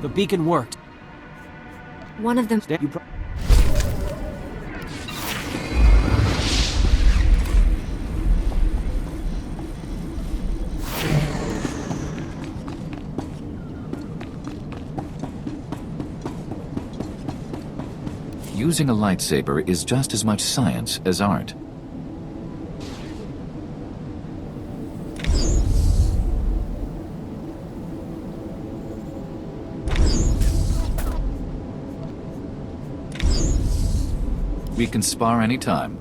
The beacon worked. One of them... Using a lightsaber is just as much science as art. We can spar anytime.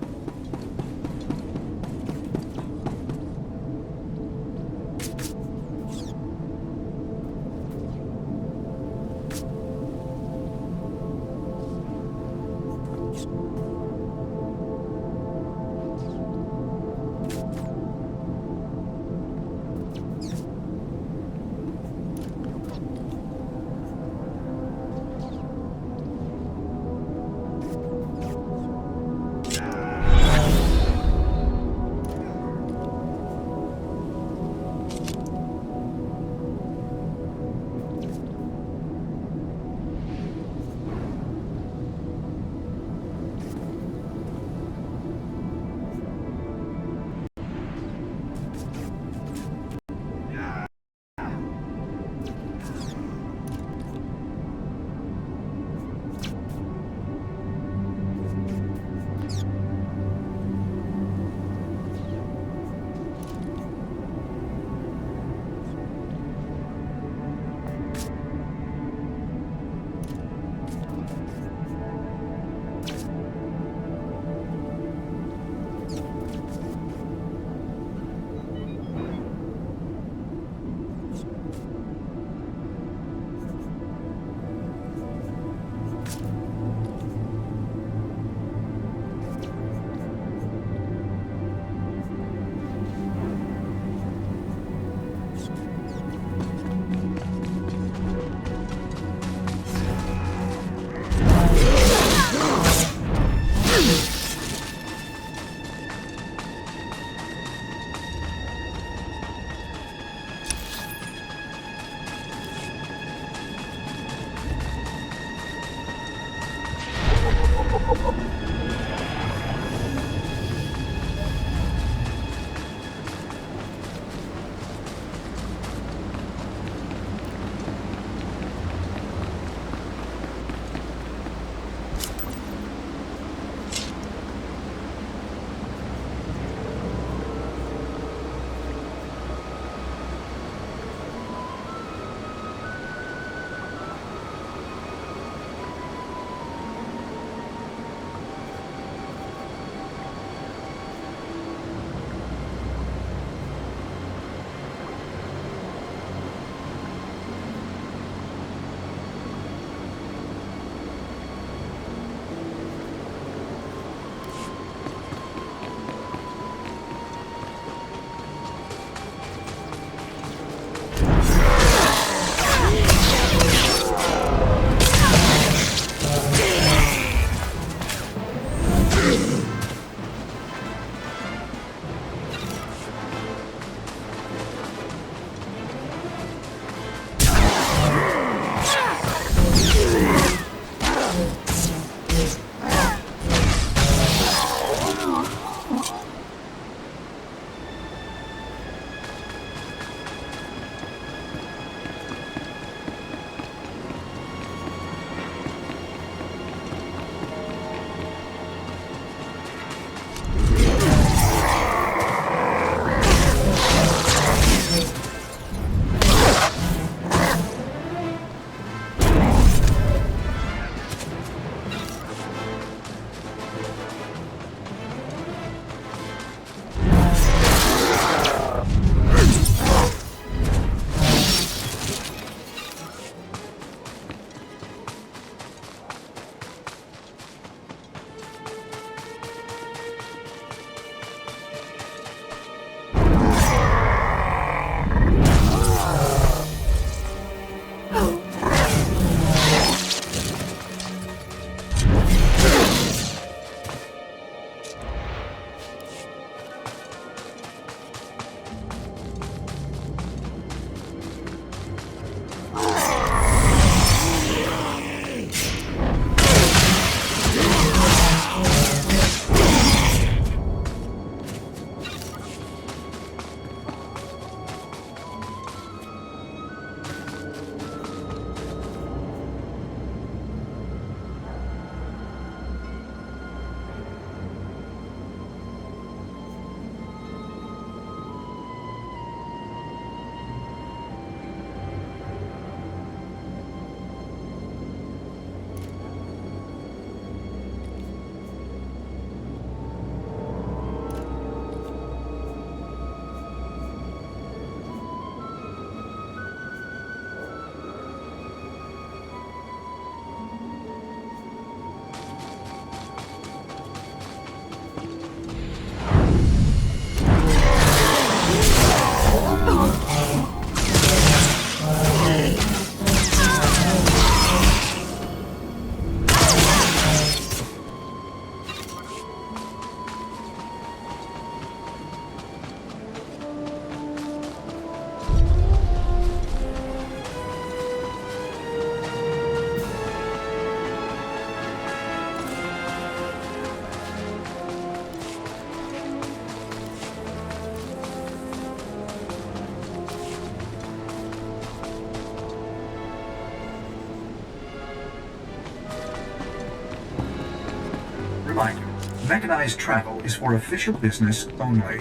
reminder, mechanized travel is for official business only.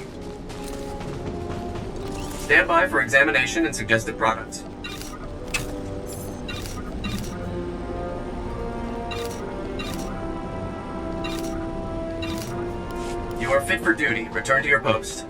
Stand by for examination and suggested products. You are fit for duty. Return to your post.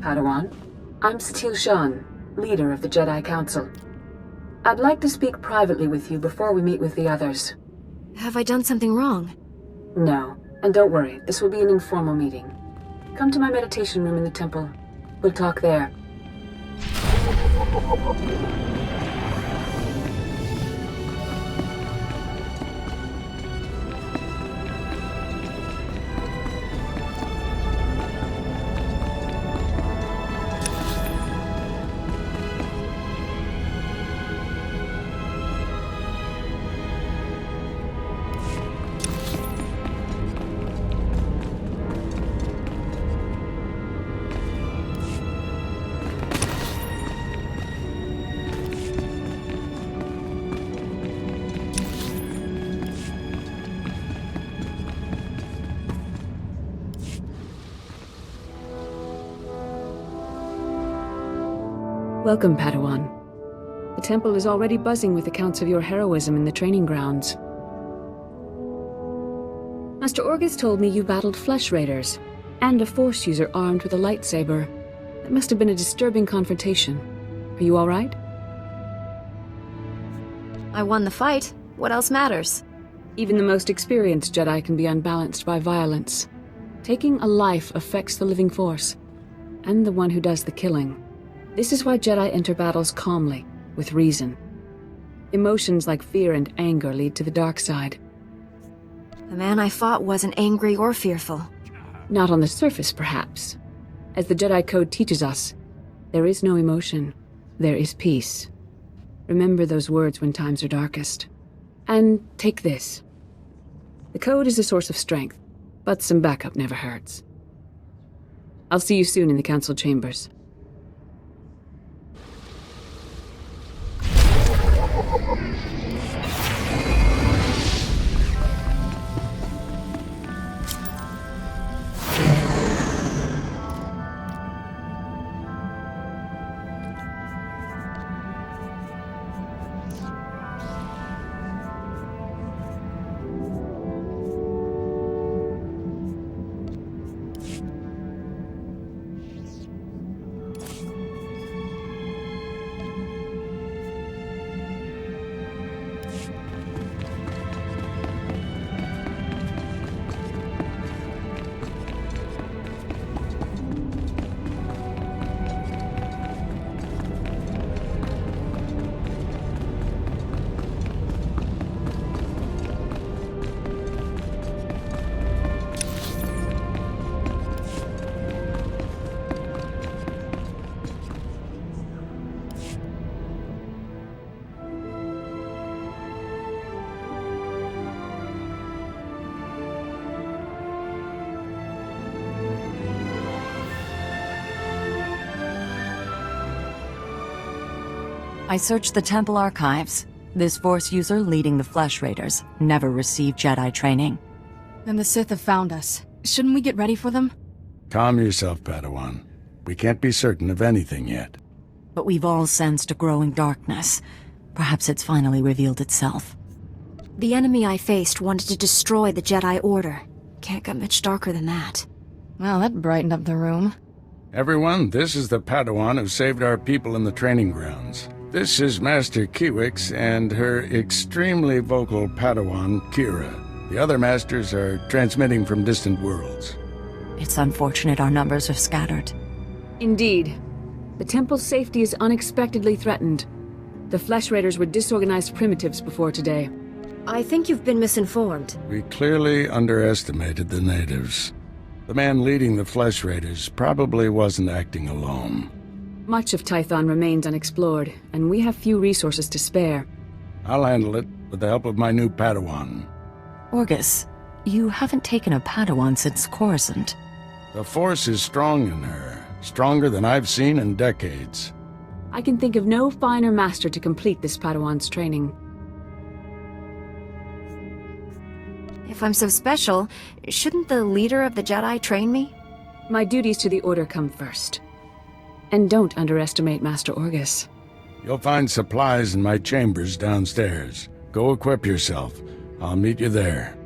Padawan, I'm Satil Shan, leader of the Jedi Council. I'd like to speak privately with you before we meet with the others. Have I done something wrong? No, and don't worry, this will be an informal meeting. Come to my meditation room in the temple. We'll talk there. Welcome, Padawan. The temple is already buzzing with accounts of your heroism in the training grounds. Master Orgus told me you battled flesh raiders, and a Force user armed with a lightsaber. That must have been a disturbing confrontation. Are you all right? I won the fight. What else matters? Even the most experienced Jedi can be unbalanced by violence. Taking a life affects the living Force, and the one who does the killing. This is why Jedi enter battles calmly, with reason. Emotions like fear and anger lead to the dark side. The man I fought wasn't angry or fearful. Not on the surface, perhaps. As the Jedi Code teaches us, there is no emotion, there is peace. Remember those words when times are darkest. And take this. The Code is a source of strength, but some backup never hurts. I'll see you soon in the Council chambers. I searched the temple archives. This Force user leading the Flesh Raiders never received Jedi training. Then the Sith have found us. Shouldn't we get ready for them? Calm yourself, Padawan. We can't be certain of anything yet. But we've all sensed a growing darkness. Perhaps it's finally revealed itself. The enemy I faced wanted to destroy the Jedi Order. Can't get much darker than that. Well, that brightened up the room. Everyone, this is the Padawan who saved our people in the training grounds. This is Master Kiwix and her extremely vocal Padawan, Kira. The other masters are transmitting from distant worlds. It's unfortunate our numbers are scattered. Indeed. The temple's safety is unexpectedly threatened. The Flesh Raiders were disorganized primitives before today. I think you've been misinformed. We clearly underestimated the natives. The man leading the Flesh Raiders probably wasn't acting alone. Much of Tython remains unexplored, and we have few resources to spare. I'll handle it with the help of my new Padawan. Orgus, you haven't taken a Padawan since Coruscant. The Force is strong in her. Stronger than I've seen in decades. I can think of no finer master to complete this Padawan's training. If I'm so special, shouldn't the leader of the Jedi train me? My duties to the Order come first. And don't underestimate Master Orgus. You'll find supplies in my chambers downstairs. Go equip yourself. I'll meet you there.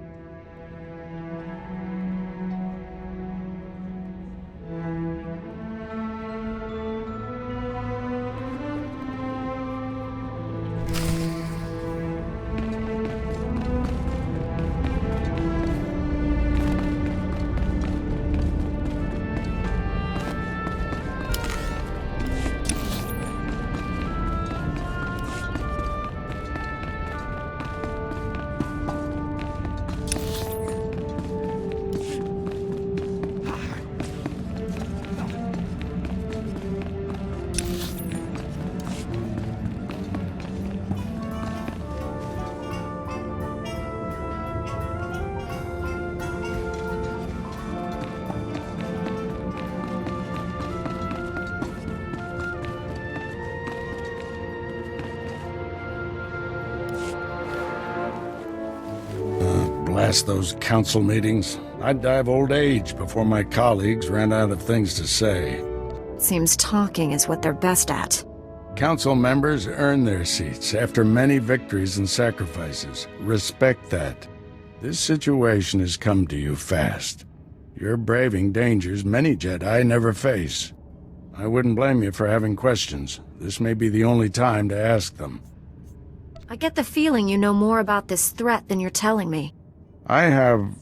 Blast those council meetings. I'd die of old age before my colleagues ran out of things to say. Seems talking is what they're best at. Council members earn their seats after many victories and sacrifices. Respect that. This situation has come to you fast. You're braving dangers many Jedi never face. I wouldn't blame you for having questions. This may be the only time to ask them. I get the feeling you know more about this threat than you're telling me. I have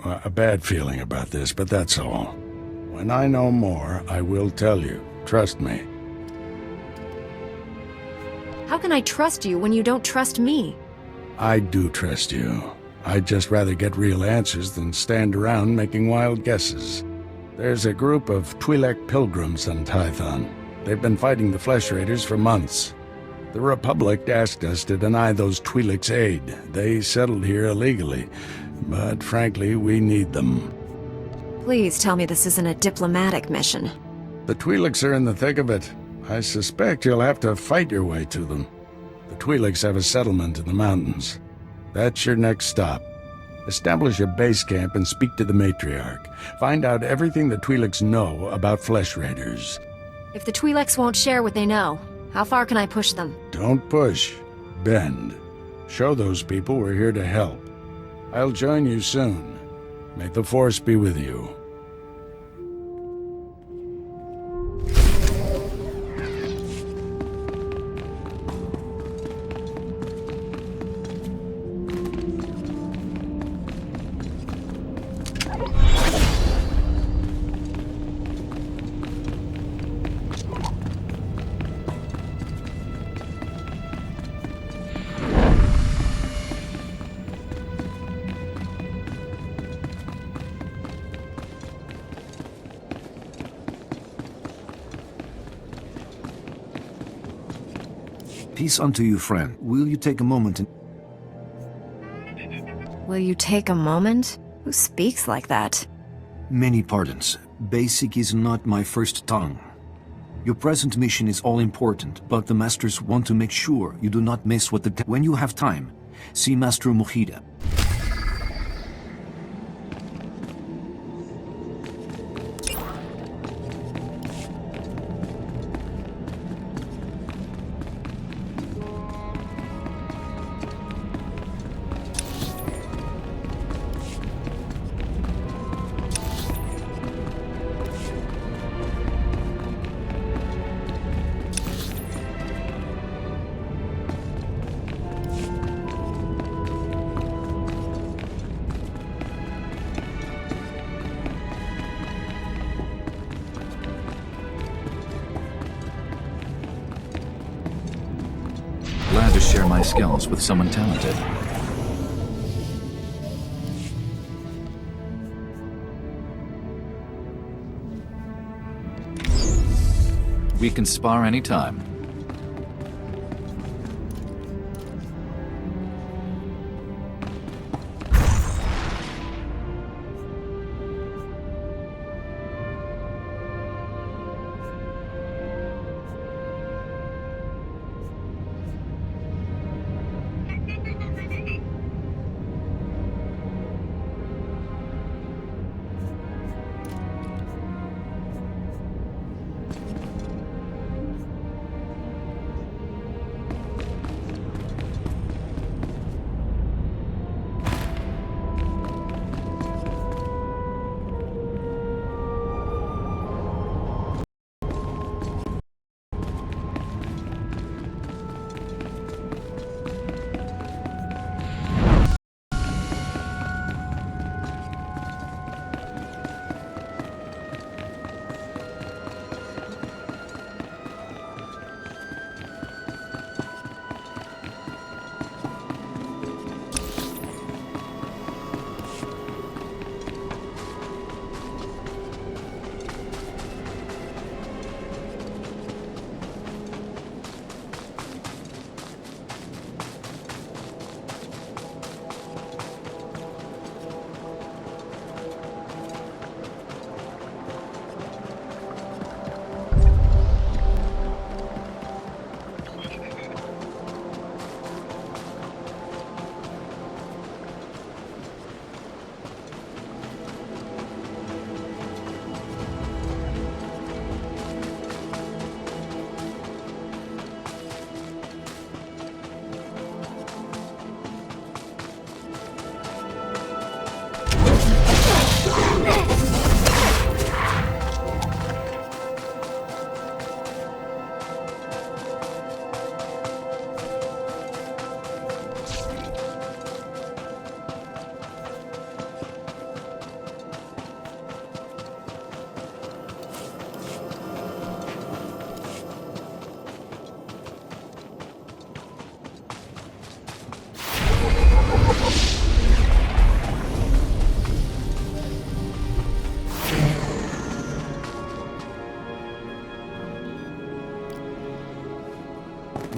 a bad feeling about this, but that's all. When I know more, I will tell you. Trust me. How can I trust you when you don't trust me? I do trust you. I'd just rather get real answers than stand around making wild guesses. There's a group of Twi'lek pilgrims on Tython. They've been fighting the Flesh Raiders for months. The Republic asked us to deny those Twi'leks aid. They settled here illegally, but frankly, we need them. Please tell me this isn't a diplomatic mission. The Twi'leks are in the thick of it. I suspect you'll have to fight your way to them. The Twi'leks have a settlement in the mountains. That's your next stop. Establish a base camp and speak to the matriarch. Find out everything the Twi'leks know about Flesh Raiders. If the Twi'leks won't share what they know, how far can I push them? Don't push. Bend. Show those people we're here to help. I'll join you soon. May the Force be with you. Peace unto you, friend. Will you take a moment and... Will you take a moment? Who speaks like that? Many pardons. Basic is not my first tongue. Your present mission is all important, but the Masters want to make sure you do not miss what when you have time, see Master Mojida. Glad to share my skills with someone talented. We can spar anytime.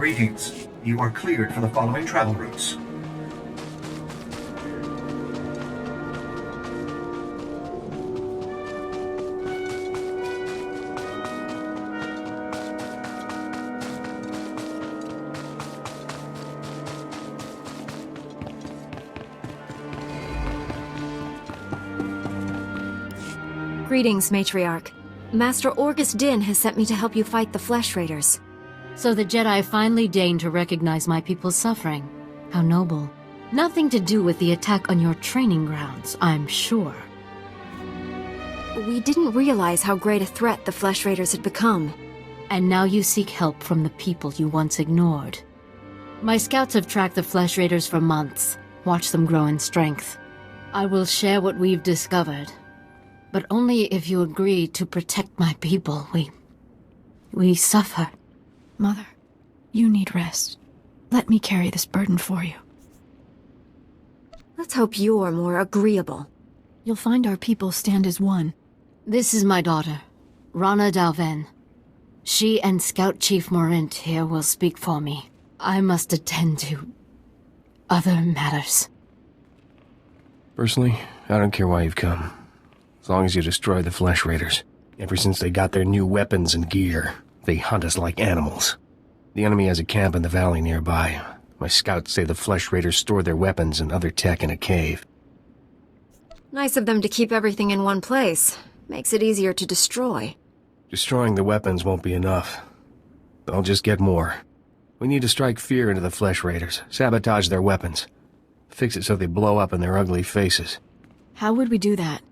Greetings. You are cleared for the following travel routes. Greetings, Matriarch. Master Orgus Din has sent me to help you fight the Flesh Raiders. So the Jedi finally deigned to recognize my people's suffering. How noble. Nothing to do with the attack on your training grounds, I'm sure. We didn't realize how great a threat the Flesh Raiders had become. And now you seek help from the people you once ignored. My scouts have tracked the Flesh Raiders for months, watched them grow in strength. I will share what we've discovered. But only if you agree to protect my people. We suffer. Mother, you need rest. Let me carry this burden for you. Let's hope you're more agreeable. You'll find our people stand as one. This is my daughter, Rana Dalven. She and Scout Chief Morint here will speak for me. I must attend to other matters. Personally, I don't care why you've come. As long as you destroy the Flesh Raiders. Ever since they got their new weapons and gear, They hunt us like animals. The enemy has a camp in the valley nearby. My scouts say the Flesh Raiders store their weapons and other tech in a cave. Nice of them to keep everything in one place. Makes it easier to destroy. Destroying the weapons won't be enough. They'll just get more. We need to strike fear into the Flesh Raiders, sabotage their weapons. Fix it so they blow up in their ugly faces. How would we do that?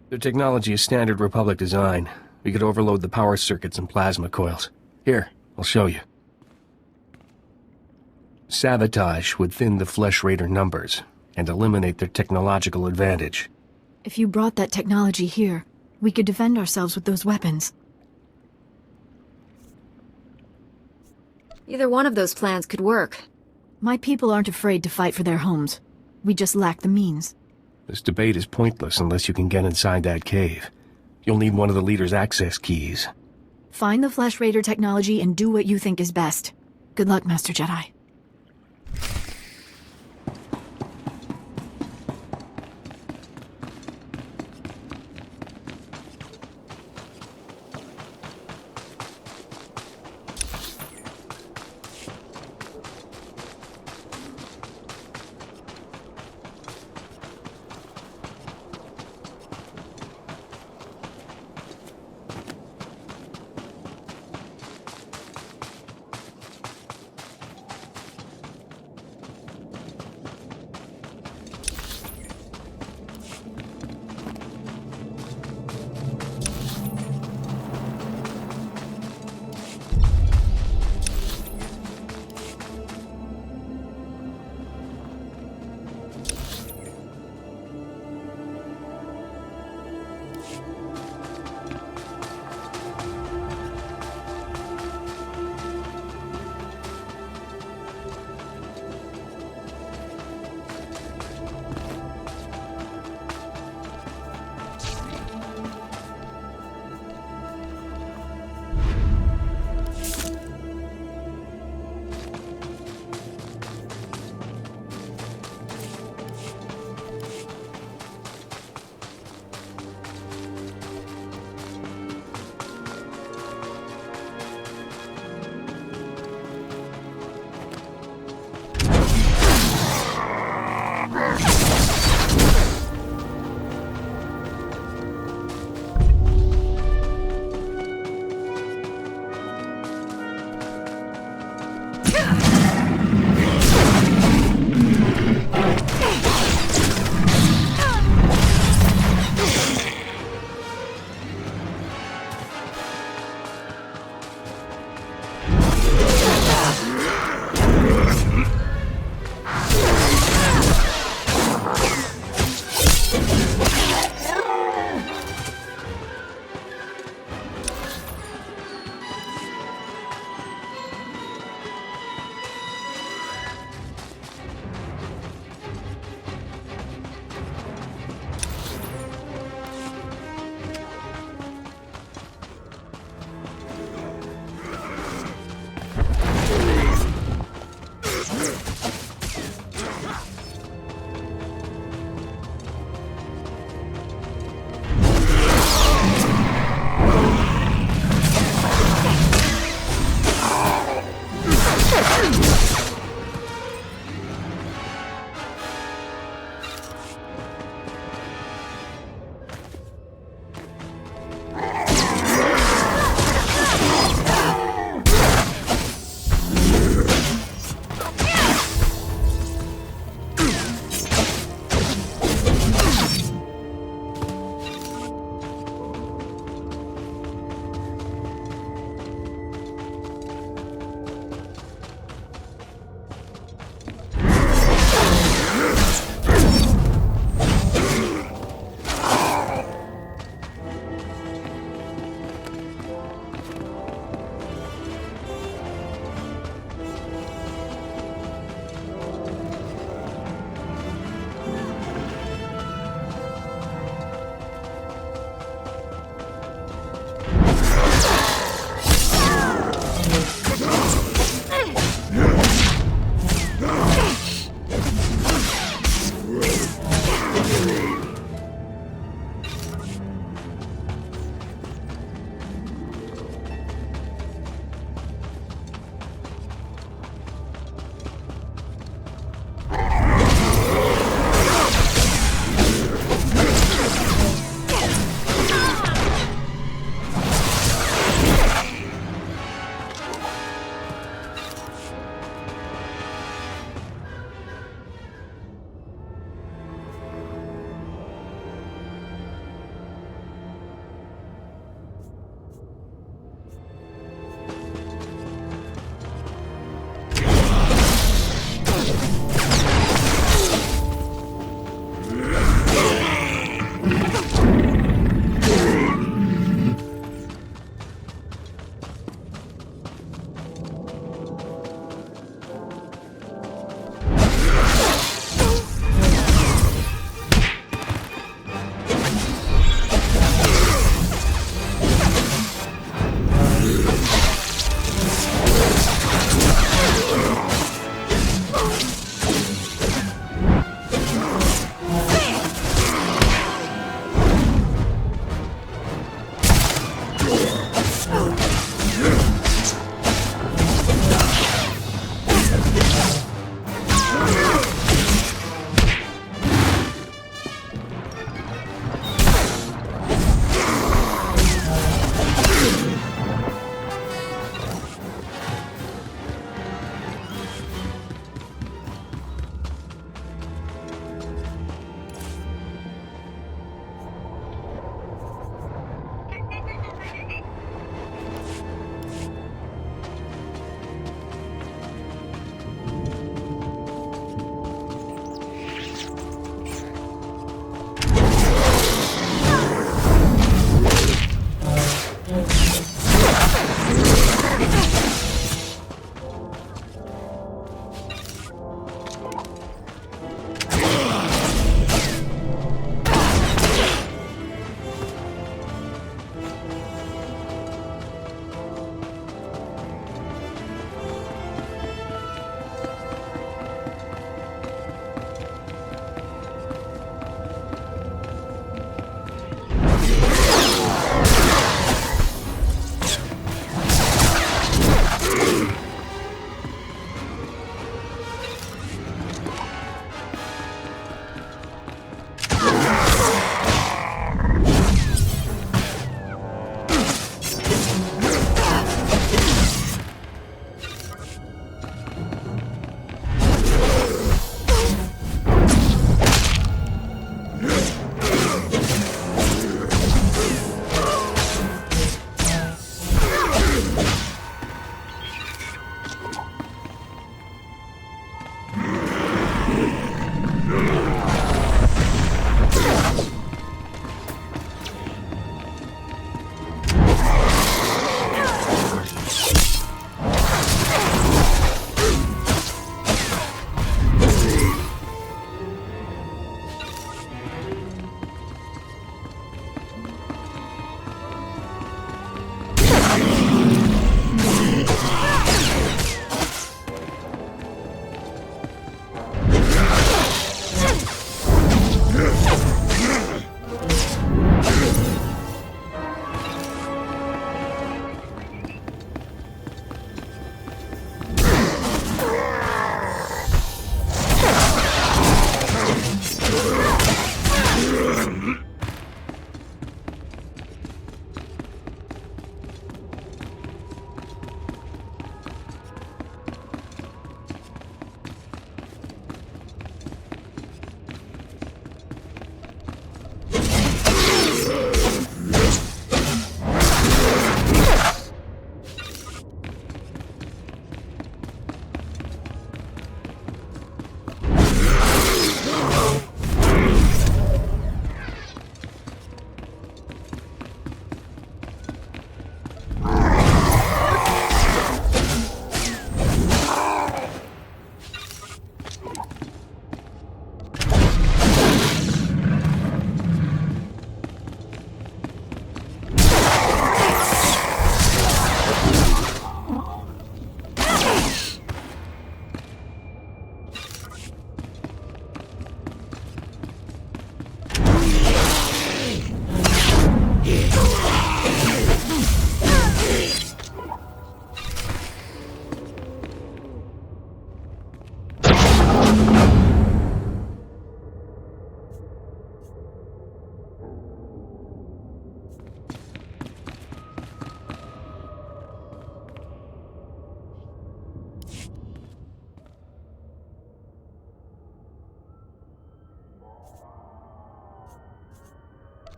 Their technology is standard Republic design. We could overload the power circuits and plasma coils. Here, I'll show you. Sabotage would thin the Flesh Raider numbers and eliminate their technological advantage. If you brought that technology here, we could defend ourselves with those weapons. Either one of those plans could work. My people aren't afraid to fight for their homes. We just lack the means. This debate is pointless unless you can get inside that cave. You'll need one of the leader's access keys. Find the Flesh Raider technology and do what you think is best. Good luck, Master Jedi.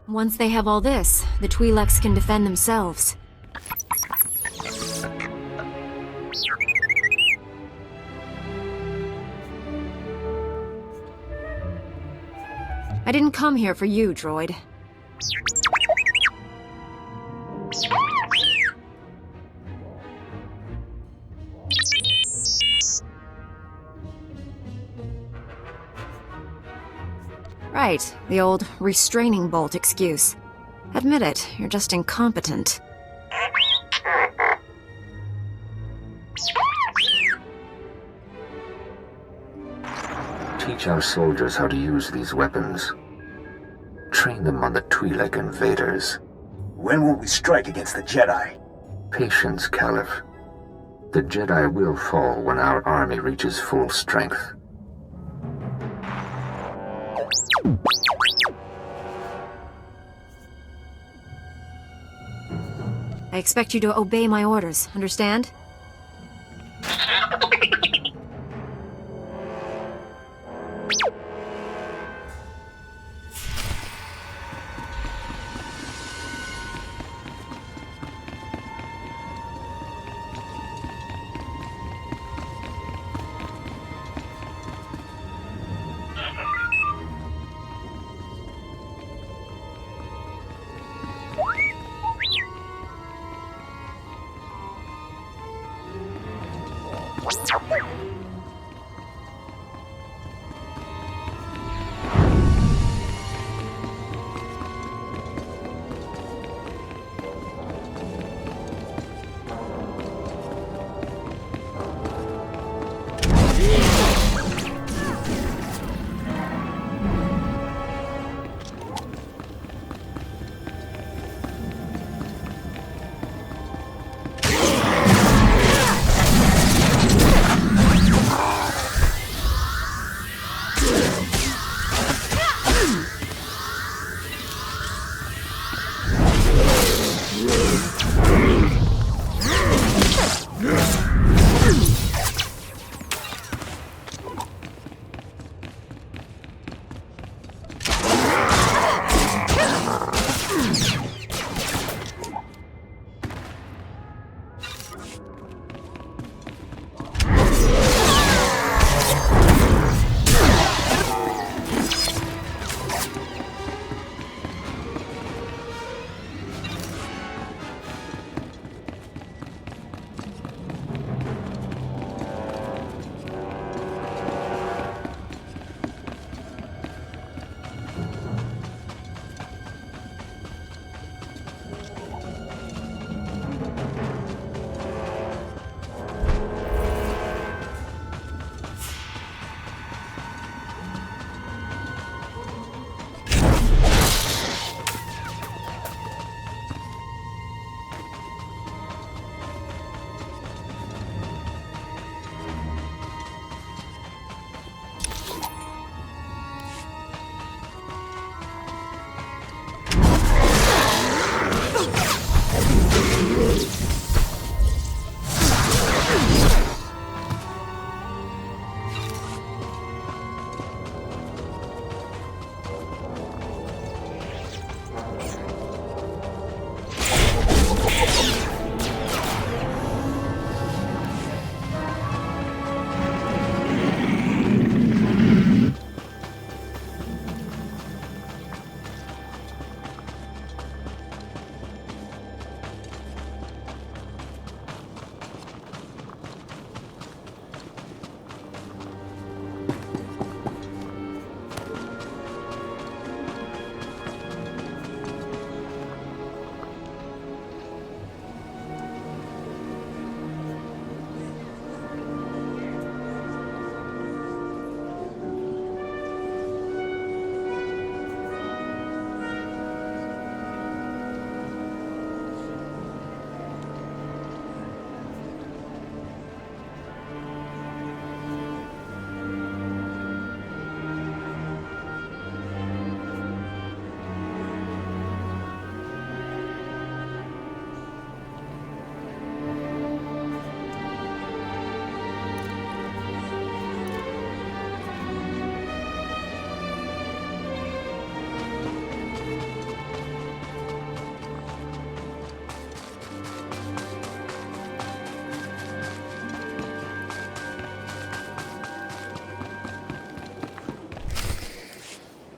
Once they have all this, the Twi'leks can defend themselves. I didn't come here for you, droid. Right, the old restraining bolt excuse. Admit it, you're just incompetent. Teach our soldiers how to use these weapons. Train them on the Twi'lek invaders. When will we strike against the Jedi? Patience, Caliph. The Jedi will fall when our army reaches full strength. I expect you to obey my orders, understand?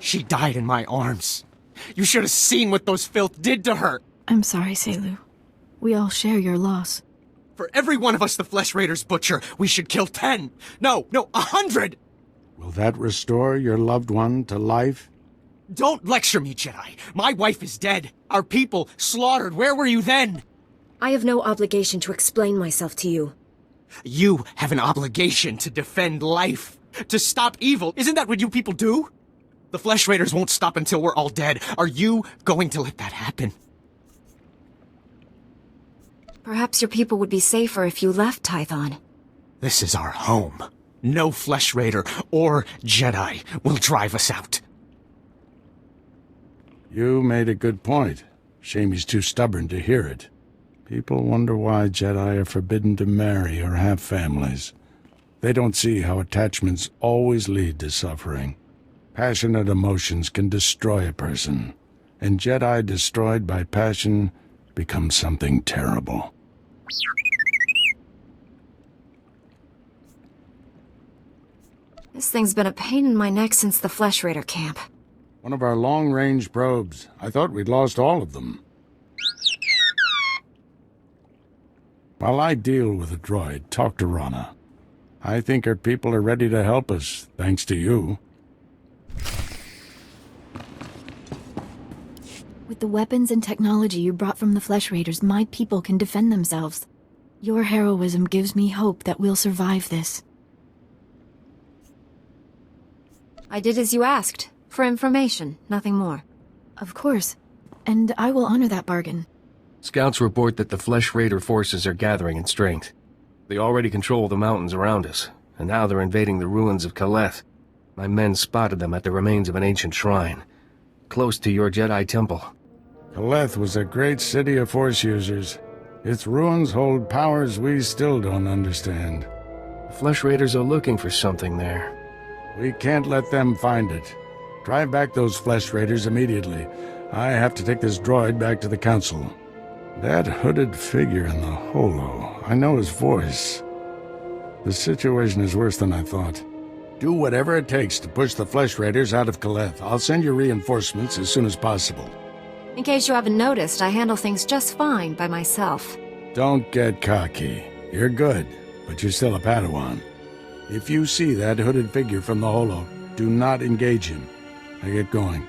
She died in my arms. You should have seen what those filth did to her. I'm sorry, Selu. We all share your loss. For every one of us the Flesh Raiders butcher, we should kill 10. No, 100! Will that restore your loved one to life? Don't lecture me, Jedi. My wife is dead. Our people slaughtered. Where were you then? I have no obligation to explain myself to you. You have an obligation to defend life. To stop evil. Isn't that what you people do? The Flesh Raiders won't stop until we're all dead. Are you going to let that happen? Perhaps your people would be safer if you left Tython. This is our home. No Flesh Raider or Jedi will drive us out. You made a good point. Shame he's too stubborn to hear it. People wonder why Jedi are forbidden to marry or have families. They don't see how attachments always lead to suffering. Passionate emotions can destroy a person, and Jedi destroyed by passion become something terrible. This thing's been a pain in my neck since the Flesh Raider camp. One of our long-range probes. I thought we'd lost all of them. While I deal with the droid, talk to Rana. I think her people are ready to help us, thanks to you. With the weapons and technology you brought from the Flesh Raiders, my people can defend themselves. Your heroism gives me hope that we'll survive this. I did as you asked. For information, nothing more. Of course. And I will honor that bargain. Scouts report that the Flesh Raider forces are gathering in strength. They already control the mountains around us, and now they're invading the ruins of Kaleth. My men spotted them at the remains of an ancient shrine, close to your Jedi temple. Kaleth was a great city of Force users. Its ruins hold powers we still don't understand. The Flesh Raiders are looking for something there. We can't let them find it. Drive back those Flesh Raiders immediately. I have to take this droid back to the Council. That hooded figure in the holo, I know his voice. The situation is worse than I thought. Do whatever it takes to push the Flesh Raiders out of Kaleth. I'll send you reinforcements as soon as possible. In case you haven't noticed, I handle things just fine by myself. Don't get cocky. You're good, but you're still a Padawan. If you see that hooded figure from the holo, do not engage him. I get going.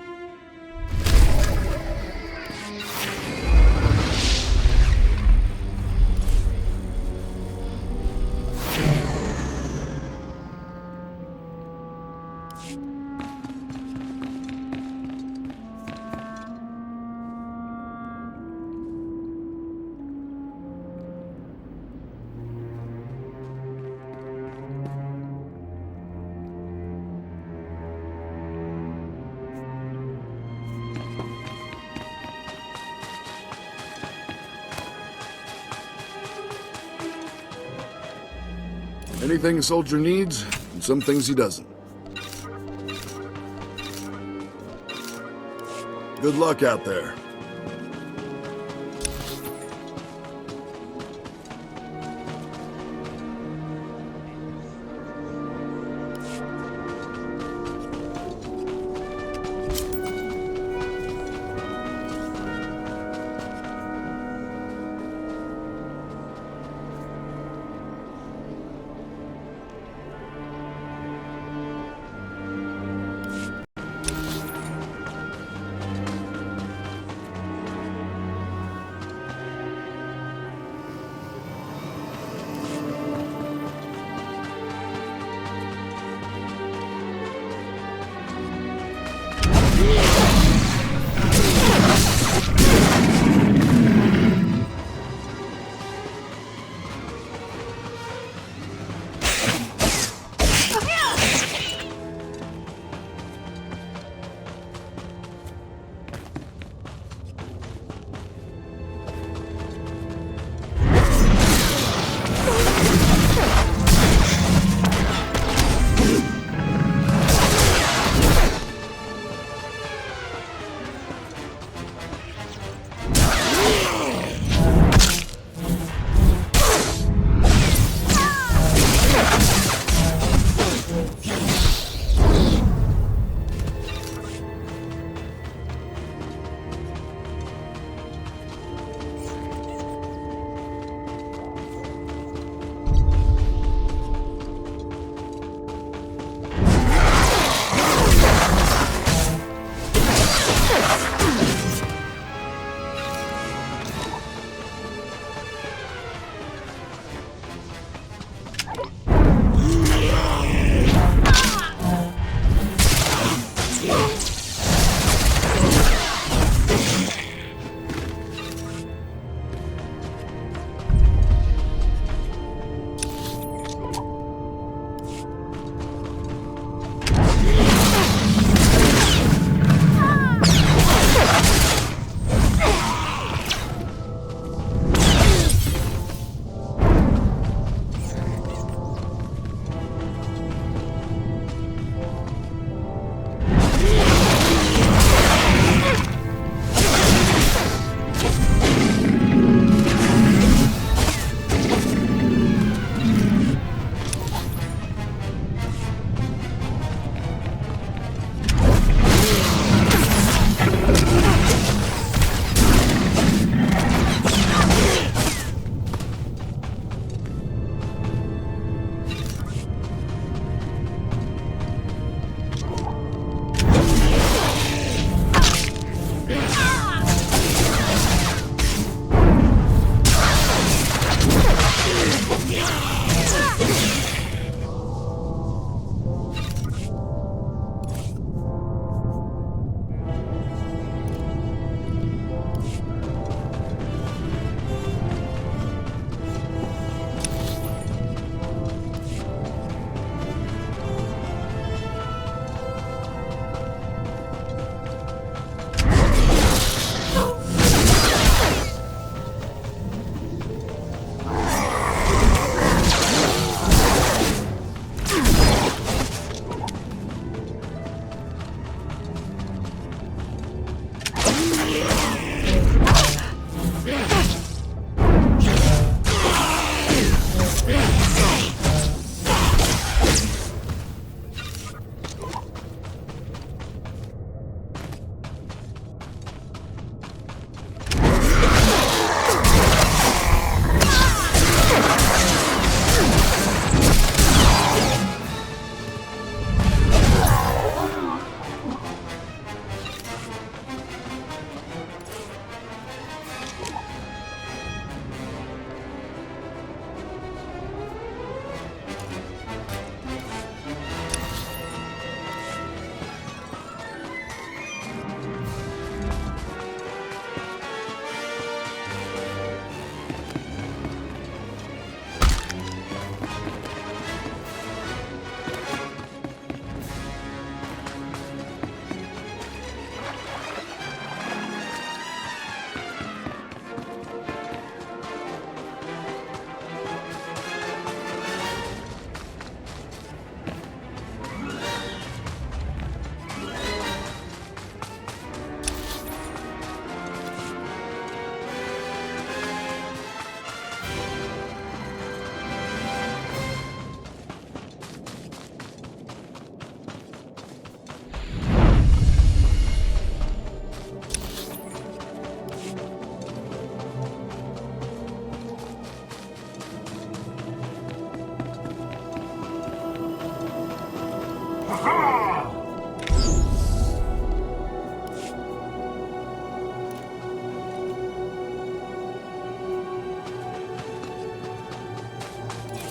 Anything a soldier needs, and some things he doesn't. Good luck out there.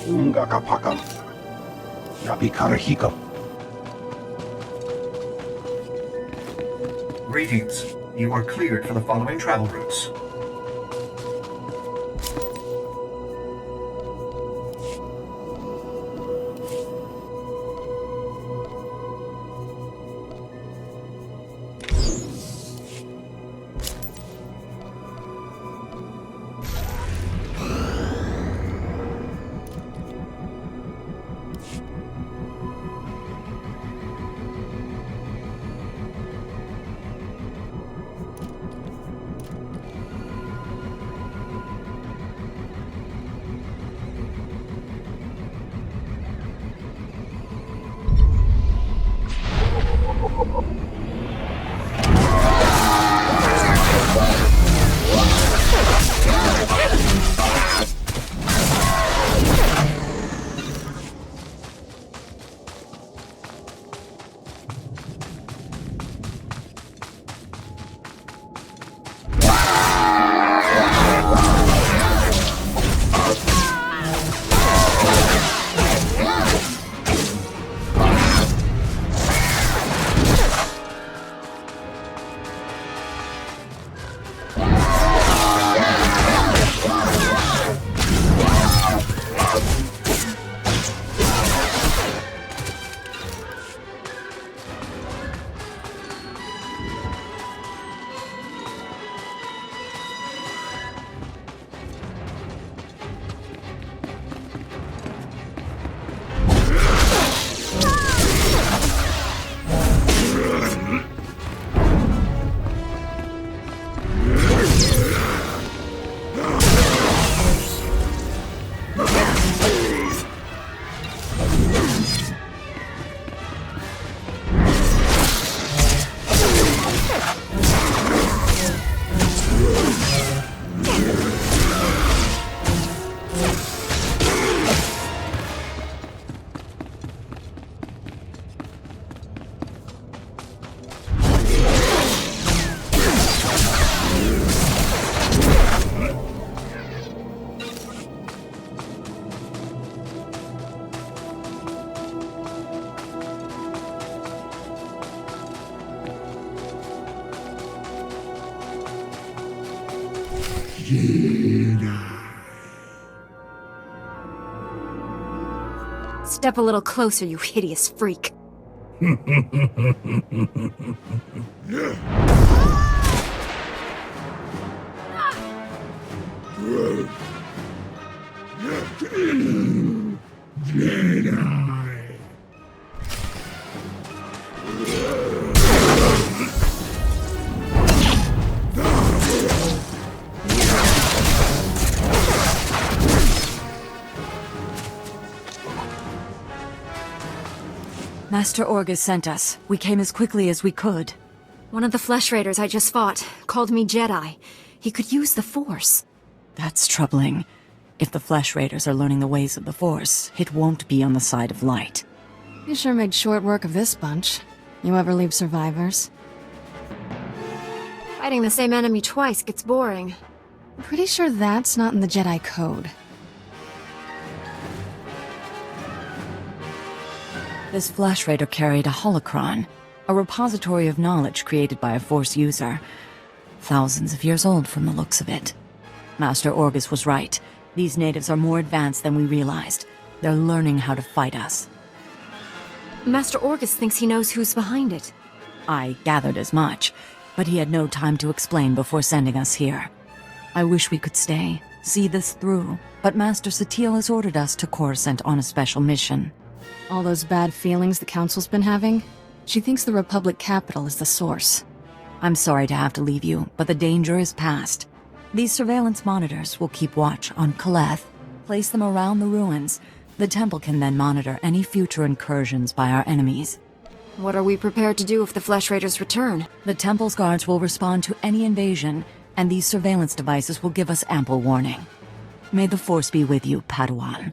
Ungakapaka. Yapikarahika. Greetings. You are cleared for the following travel routes. Step a little closer, you hideous freak. Jedi. Master Orgus sent us. We came as quickly as we could. One of the Flesh Raiders I just fought called me Jedi. He could use the Force. That's troubling. If the Flesh Raiders are learning the ways of the Force, it won't be on the side of light. You sure made short work of this bunch. You ever leave survivors? Fighting the same enemy twice gets boring. I'm pretty sure that's not in the Jedi Code. This Flesh Raider carried a holocron, a repository of knowledge created by a Force user. Thousands of years old from the looks of it. Master Orgus was right. These natives are more advanced than we realized. They're learning how to fight us. Master Orgus thinks he knows who's behind it. I gathered as much, but he had no time to explain before sending us here. I wish we could stay, see this through, but Master SWTOR has ordered us to Coruscant on a special mission. All those bad feelings the Council's been having? She thinks the Republic capital is the source. I'm sorry to have to leave you, but the danger is past. These surveillance monitors will keep watch on Kaleth, place them around the ruins. The temple can then monitor any future incursions by our enemies. What are we prepared to do if the Flesh Raiders return? The temple's guards will respond to any invasion, and these surveillance devices will give us ample warning. May the Force be with you, Padawan.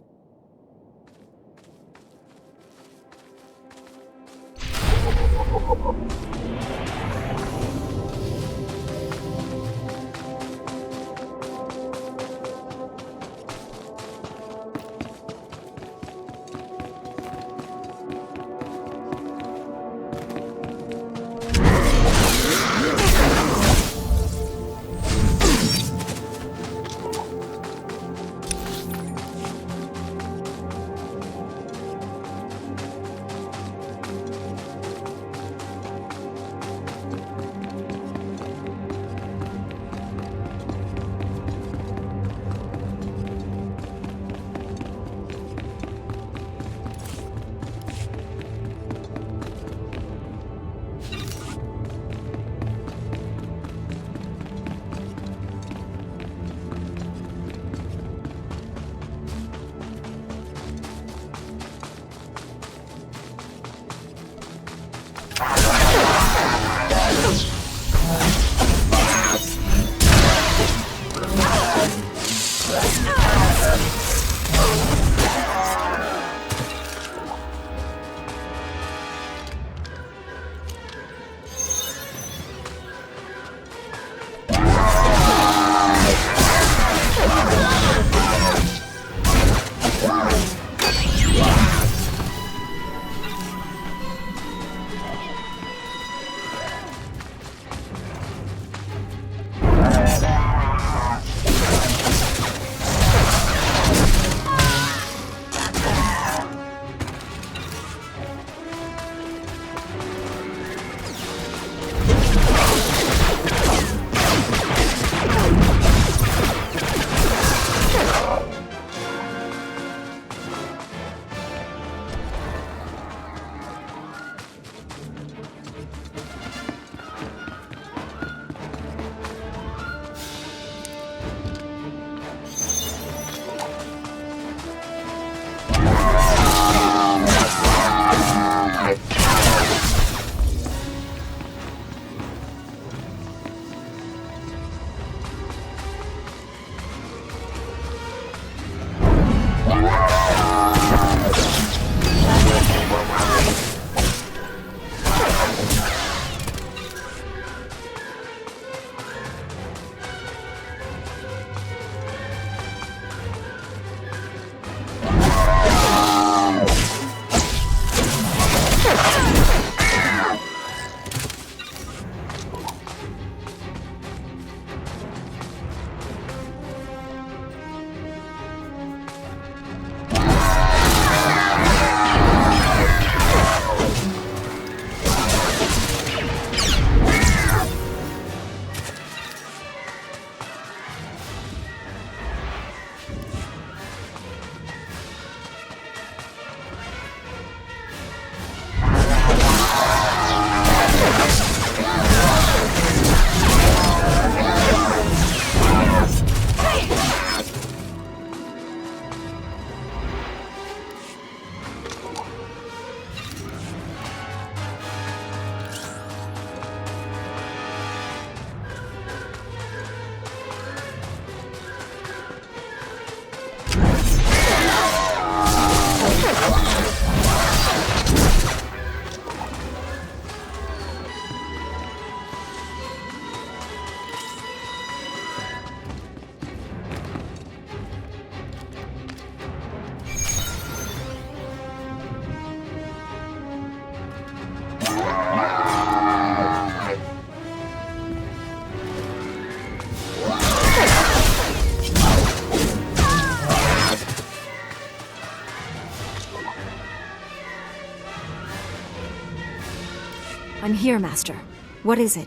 I'm here, Master. What is it?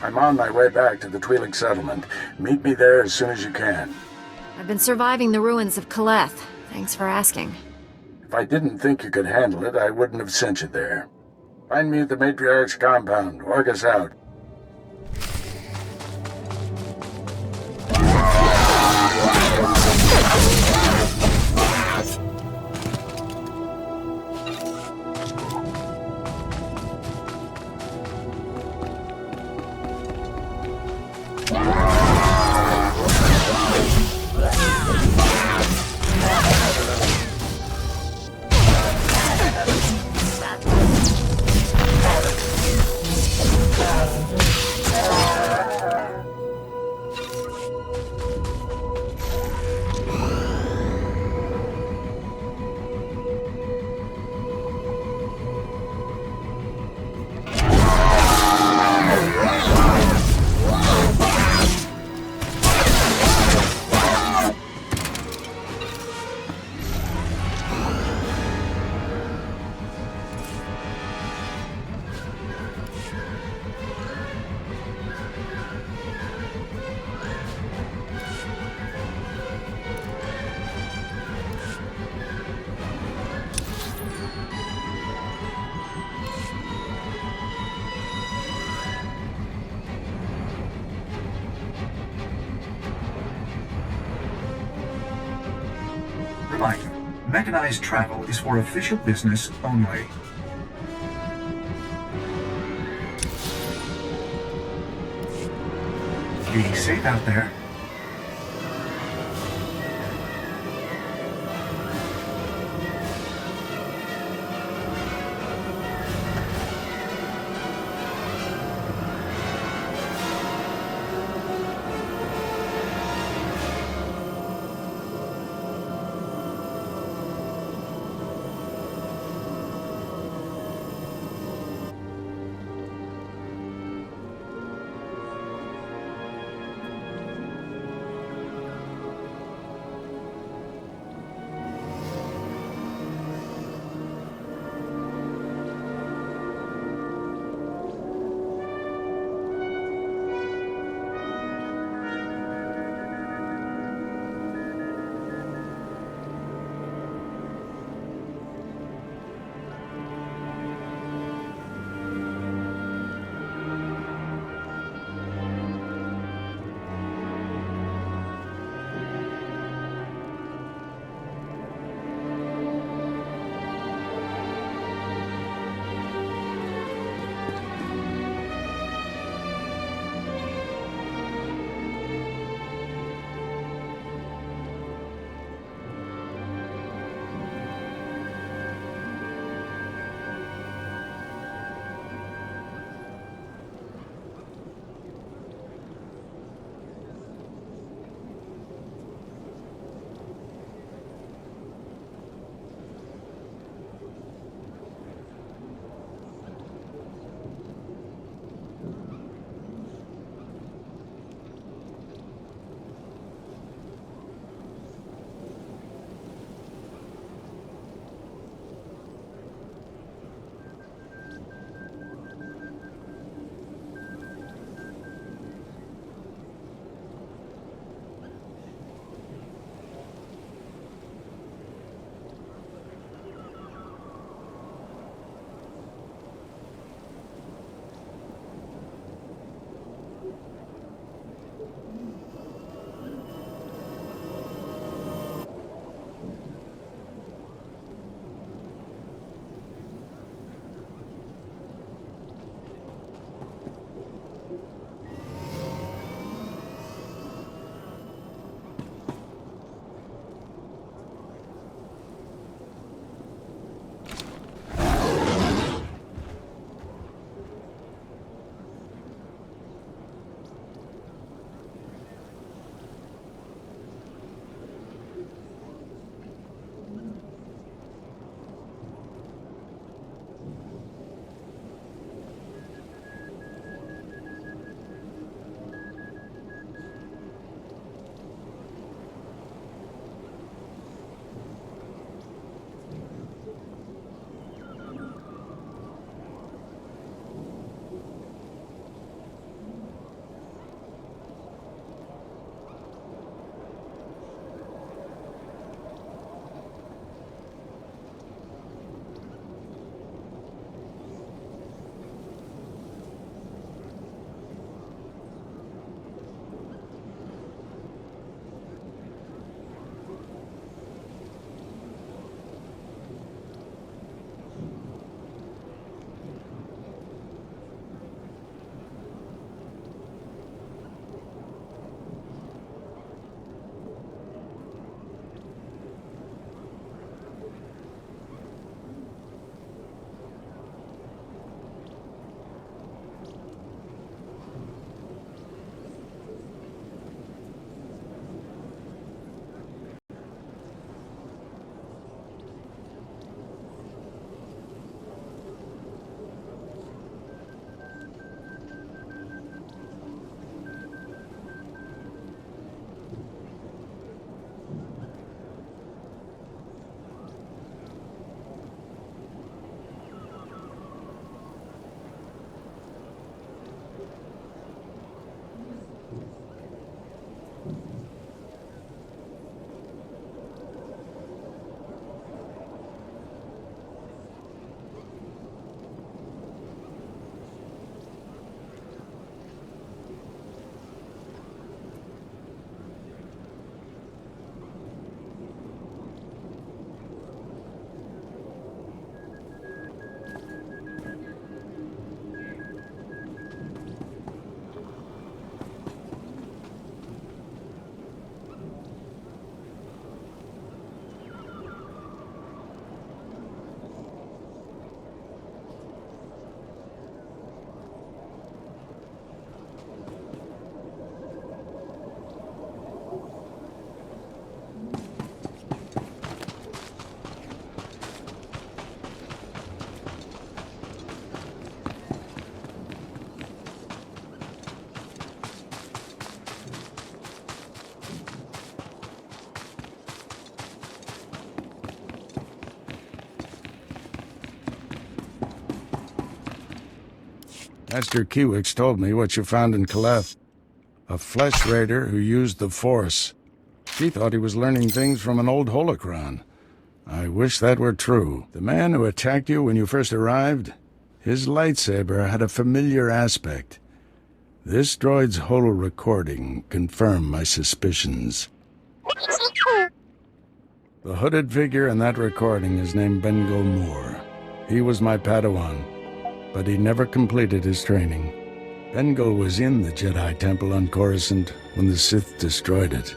I'm on my way back to the Twi'lek settlement. Meet me there as soon as you can. I've been surviving the ruins of Kaleth. Thanks for asking. If I didn't think you could handle it, I wouldn't have sent you there. Find me at the Matriarch's compound. Orgus out. Reminder, mechanized travel is for official business only. Be safe out there. Master Kiwix told me what you found in Caleth. A flesh raider who used the Force. She thought he was learning things from an old holocron. I wish that were true. The man who attacked you when you first arrived, his lightsaber had a familiar aspect. This droid's holo recording confirmed my suspicions. The hooded figure in that recording is named Bengal Moore. He was my Padawan, but he never completed his training. Bengal was in the Jedi Temple on Coruscant when the Sith destroyed it.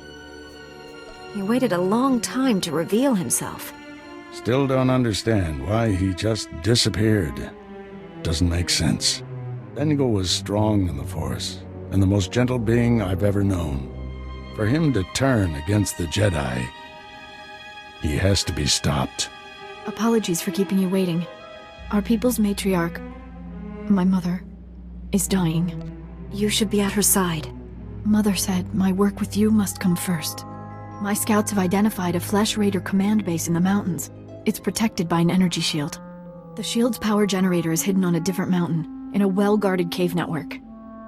He waited a long time to reveal himself. Still don't understand why he just disappeared. Doesn't make sense. Bengal was strong in the Force, and the most gentle being I've ever known. For him to turn against the Jedi, he has to be stopped. Apologies for keeping you waiting. Our people's matriarch, my mother, is dying. You should be at her side. Mother said my work with you must come first. My scouts have identified a Flesh Raider command base in the mountains. It's protected by an energy shield. The shield's power generator is hidden on a different mountain, in a well-guarded cave network.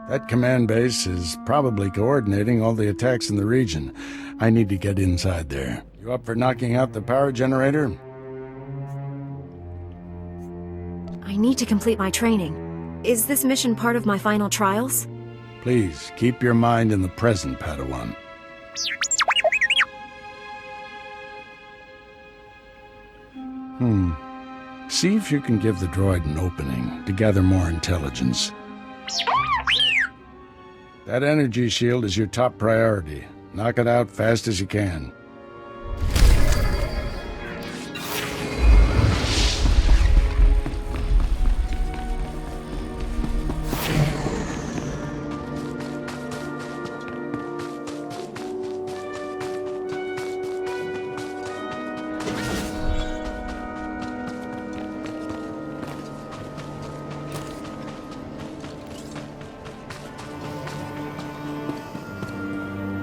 That command base is probably coordinating all the attacks in the region. I need to get inside there. You up for knocking out the power generator? I need to complete my training. Is this mission part of my final trials? Please, keep your mind in the present, Padawan. See if you can give the droid an opening to gather more intelligence. That energy shield is your top priority. Knock it out fast as you can.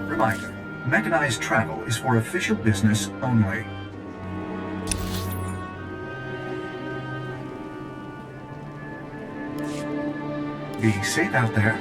Reminder, mechanized travel is for official business only. Be safe out there.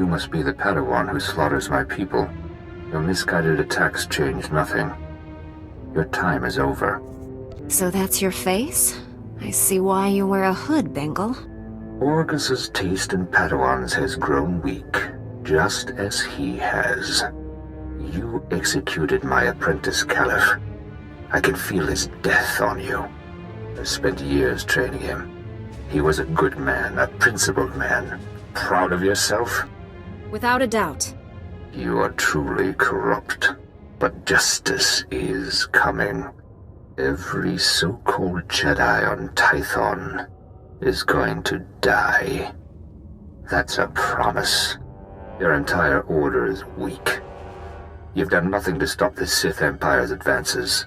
must be the Padawan who slaughters my people. Your misguided attacks change nothing. Your time is over. So that's your face? I see why you wear a hood, Bengal. Orgus's taste in Padawans has grown weak, just as he has. You executed my apprentice, Caliph. I can feel his death on you. I spent years training him. He was a good man, a principled man. Proud of yourself? Without a doubt. You are truly corrupt, but justice is coming. Every so-called Jedi on Tython is going to die. That's a promise. Your entire order is weak. You've done nothing to stop the Sith Empire's advances.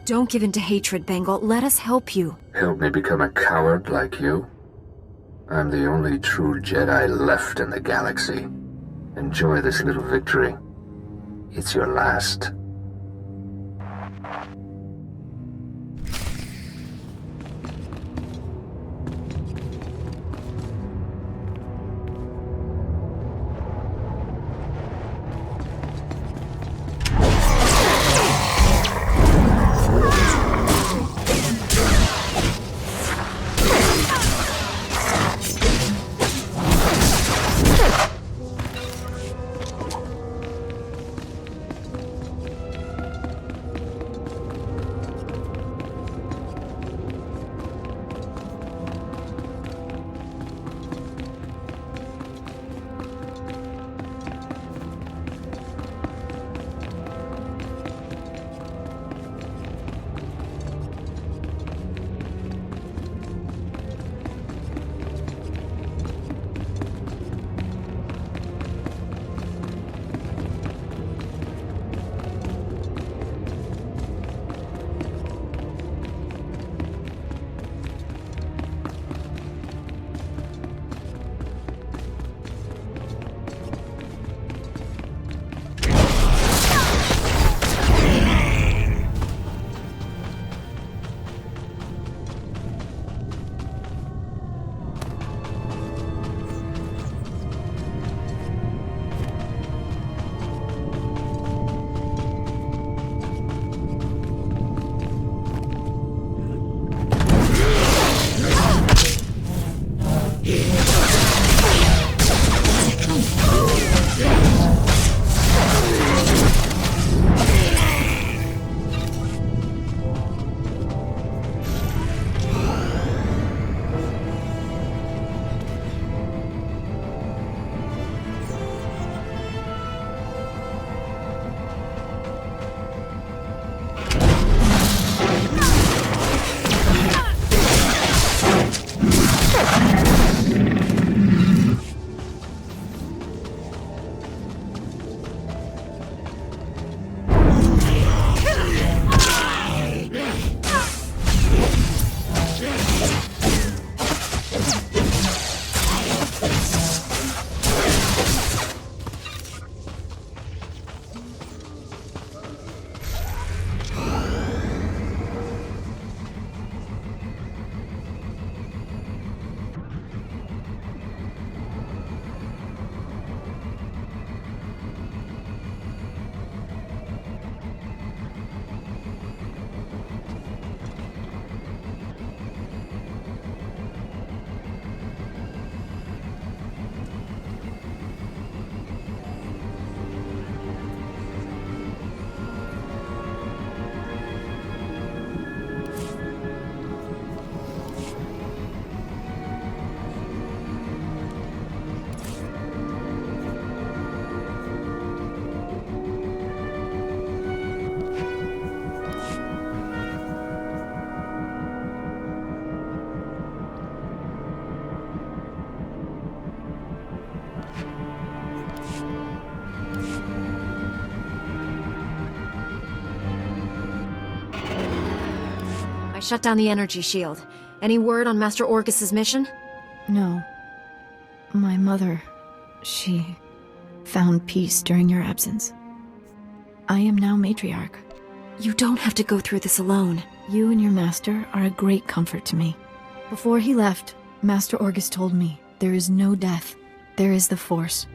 Don't give in to hatred, Bengal. Let us help you. Help me become a coward like you? I'm the only true Jedi left in the galaxy. Enjoy this little victory. It's your last. Shut down the energy shield. Any word on Master Orgus's mission? No. My mother, she found peace during your absence. I am now matriarch. You don't have to go through this alone. You and your master are a great comfort to me. Before he left, Master Orgus told me there is no death, There is the Force.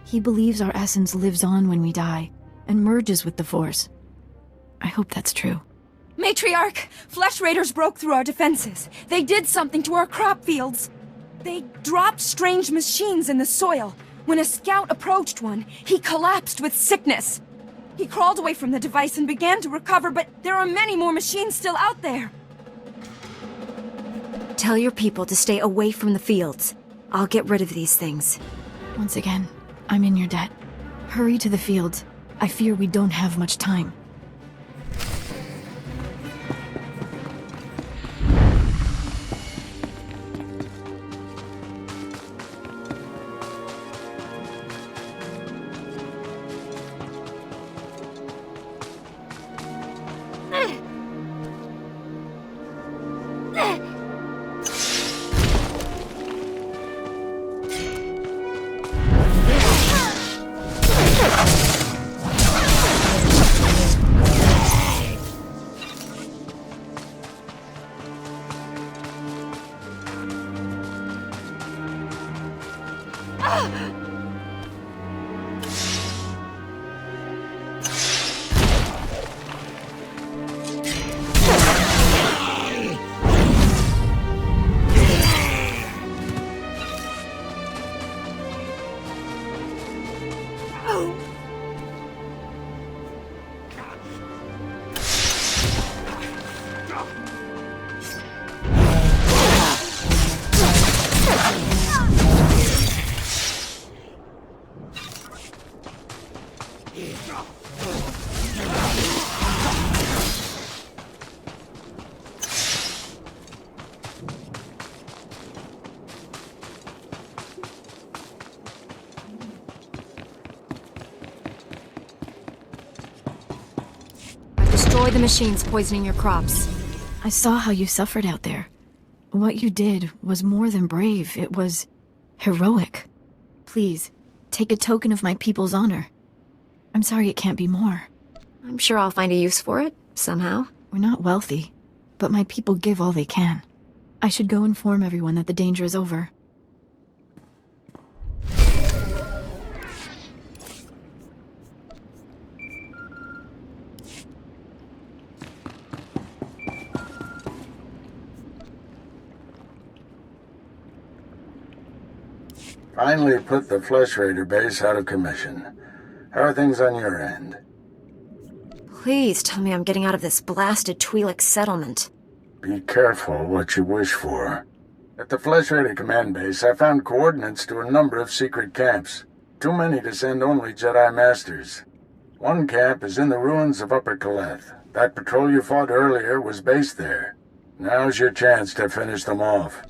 He believes our essence lives on when we die, and merges with the Force. I hope that's true. Matriarch! Flesh Raiders broke through our defenses. They did something to our crop fields. They dropped strange machines in the soil. When a scout approached one, he collapsed with sickness. He crawled away from the device and began to recover, but there are many more machines still out there. Tell your people to stay away from the fields. I'll get rid of these things. Once again, I'm in your debt. Hurry to the fields. I fear we don't have much time. Destroy the machines poisoning your crops. I saw how you suffered out there. What you did was more than brave. It was heroic. Please, take a token of my people's honor. I'm sorry it can't be more. I'm sure I'll find a use for it, somehow. We're not wealthy, but my people give all they can. I should go inform everyone that the danger is over. Finally put the Flesh Raider base out of commission. How are things on your end? Please tell me I'm getting out of this blasted Twi'lek settlement. Be careful what you wish for. At the Flesh Raider command base, I found coordinates to a number of secret camps. Too many to send only Jedi Masters. One camp is in the ruins of Upper Kaleth. That patrol you fought earlier was based there. Now's your chance to finish them off.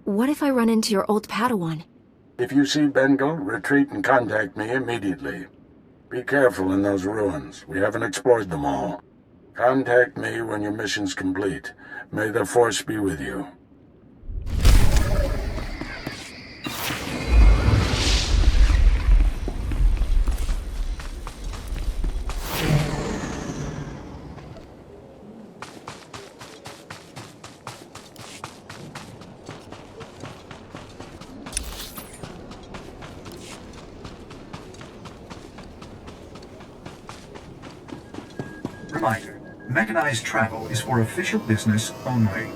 What if I run into your old Padawan? If you see Bengal, retreat and contact me immediately. Be careful in those ruins. We haven't explored them all. Contact me when your mission's complete. May the Force be with you. Reminder, mechanized travel is for official business only.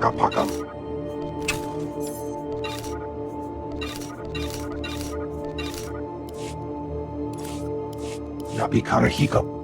Kapaka. Nabi Karahika.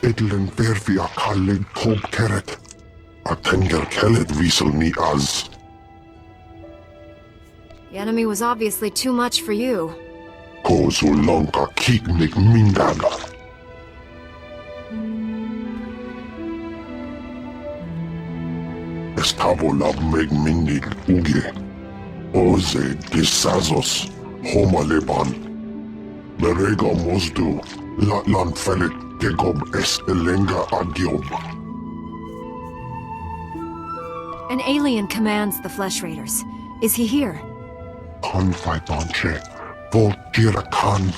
Edlen verfia kalleg tob keret. A tenger kellet wiesel ni az. The enemy was obviously too much for you. Ko zulonka kiknik mindaga. Estavo lab meg mindig uge. Oze gisazos. Homa leban. Merega mozdu. Latlan felet gegob es elenga agiob. An alien commands the Flesh Raiders. Is he here? Kan faitanche. Volt gira kan.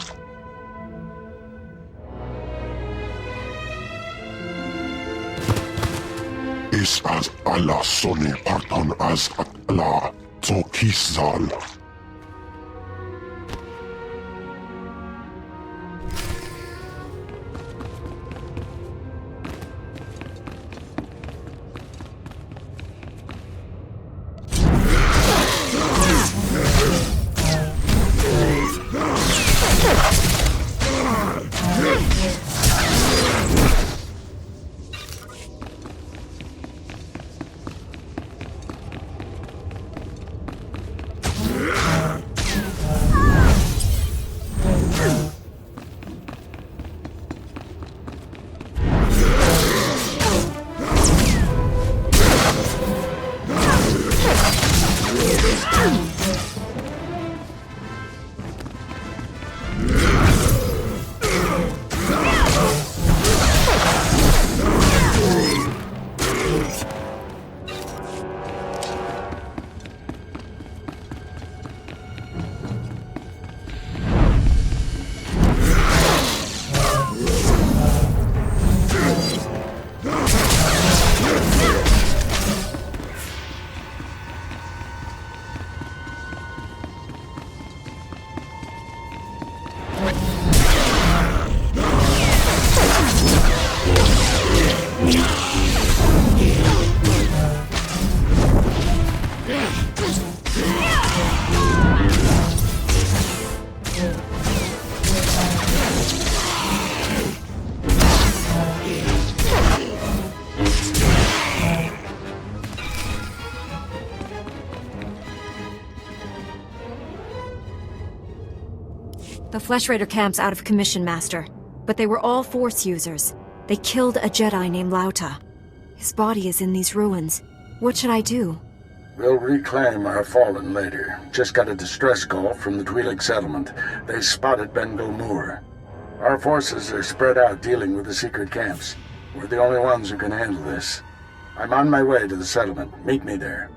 Is as Allah sone parton as at Allah. So kisal. The Flesh Raider camp's out of commission, Master. But they were all Force users. They killed a Jedi named Lauta. His body is in these ruins. What should I do? We'll reclaim our fallen later. Just got a distress call from the Twi'lek settlement. They spotted Ben Gulmur. Our forces are spread out dealing with the secret camps. We're the only ones who can handle this. I'm on my way to the settlement. Meet me there.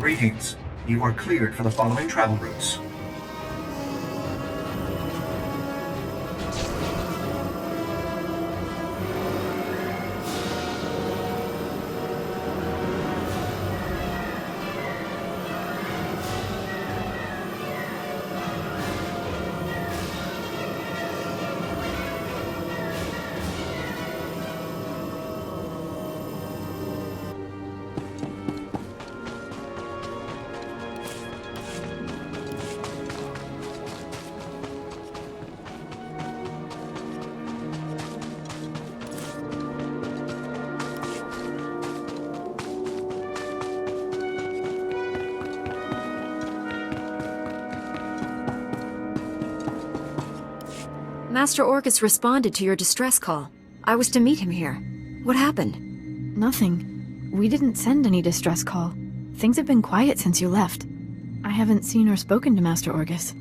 Greetings. You are cleared for the following travel routes. Master Orcus responded to your distress call. I was to meet him here. What happened? Nothing. We didn't send any distress call. Things have been quiet since you left. I haven't seen or spoken to Master Orcus.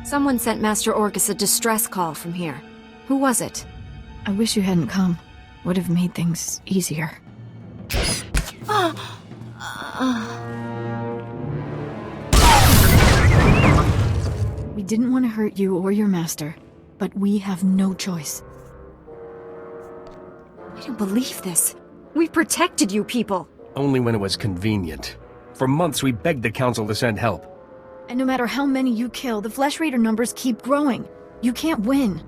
Someone sent Master Orcus a distress call from here. Who was it? I wish you hadn't come. Would have made things easier. We didn't want to hurt you or your master, but we have no choice. I don't believe this. We protected you people. Only when it was convenient. For months we begged the Council to send help. And no matter how many you kill, the Flesh Raider numbers keep growing. You can't win.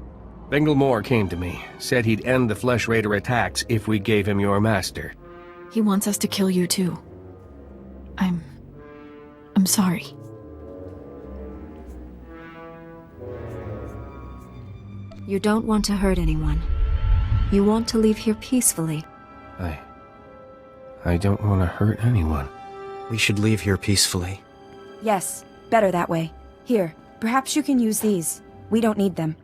Bengelmore came to me, said he'd end the Flesh Raider attacks if we gave him your master. He wants us to kill you too. I'm sorry. You don't want to hurt anyone. You want to leave here peacefully. I don't want to hurt anyone. We should leave here peacefully. Yes, better that way. Here, perhaps you can use these. We don't need them.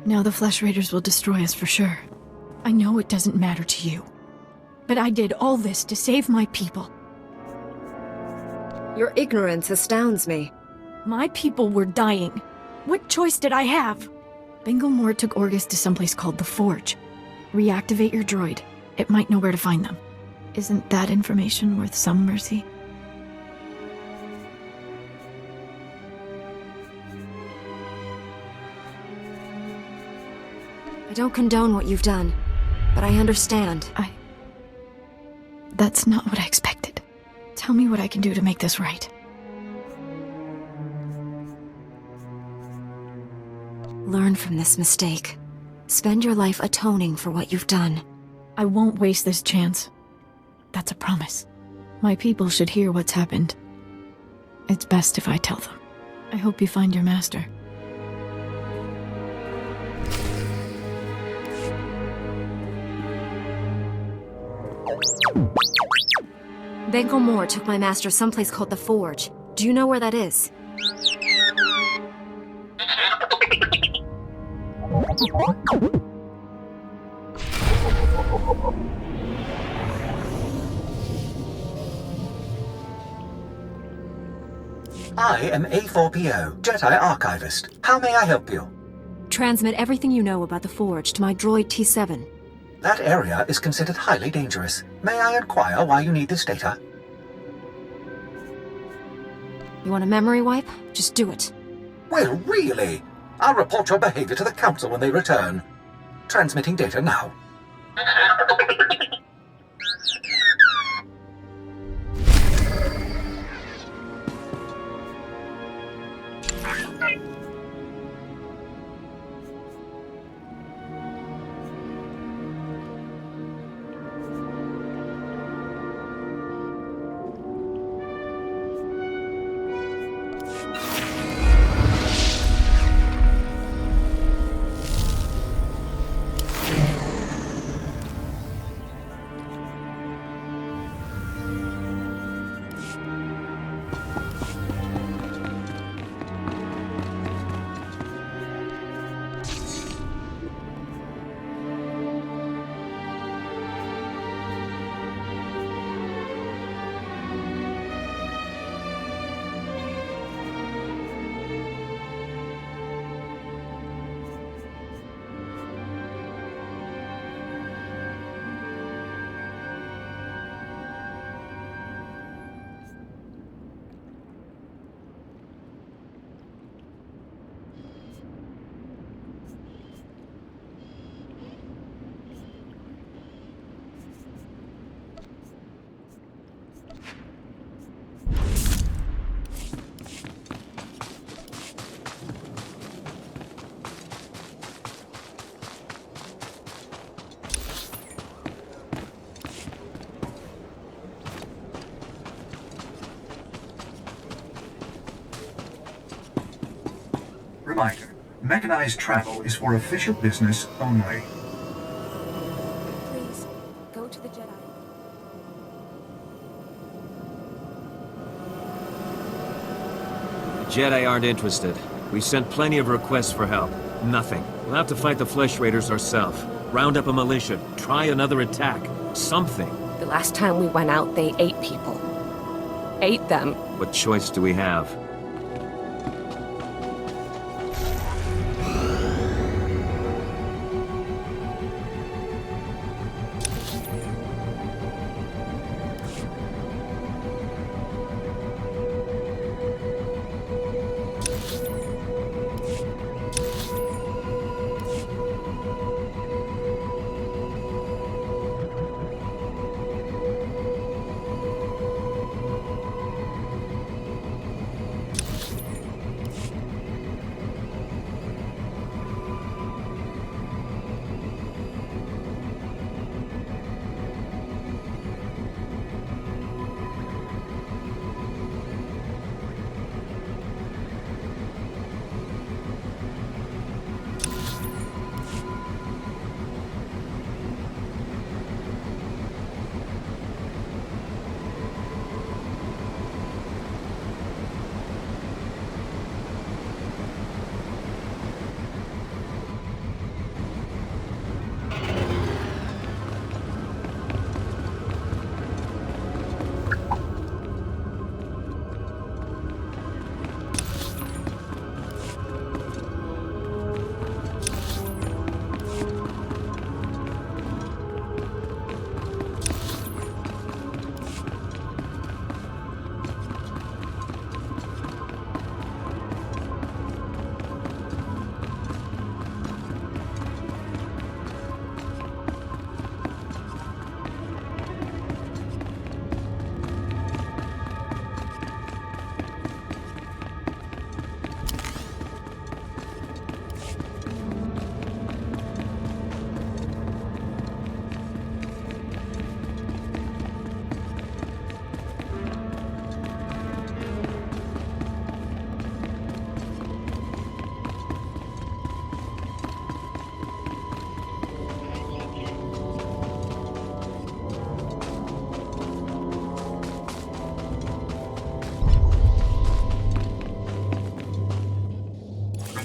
Now the Flesh Raiders will destroy us for sure. I know it doesn't matter to you. But I did all this to save my people. Your ignorance astounds me. My people were dying. What choice did I have? Bengelmore took Orgus to someplace called the Forge. Reactivate your droid. It might know where to find them. Isn't that information worth some mercy? I don't condone what you've done, but I understand. That's not what I expected. Tell me what I can do to make this right. Learn from this mistake. Spend your life atoning for what you've done. I won't waste this chance. That's a promise. My people should hear what's happened. It's best if I tell them. I hope you find your master. Bengelmore took my master someplace called the Forge. Do you know where that is? I am A4PO, Jedi Archivist. How may I help you? Transmit everything you know about the Forge to my droid T7. That area is considered highly dangerous. May I inquire why you need this data? You want a memory wipe? Just do it. Well, really? I'll report your behavior to the Council when they return. Transmitting data now. Reminder, mechanized travel is for official business only. Please, go to the Jedi. The Jedi aren't interested. We sent plenty of requests for help. Nothing. We'll have to fight the Flesh Raiders ourselves. Round up a militia. Try another attack. Something. The last time we went out, they ate people. Ate them. What choice do we have?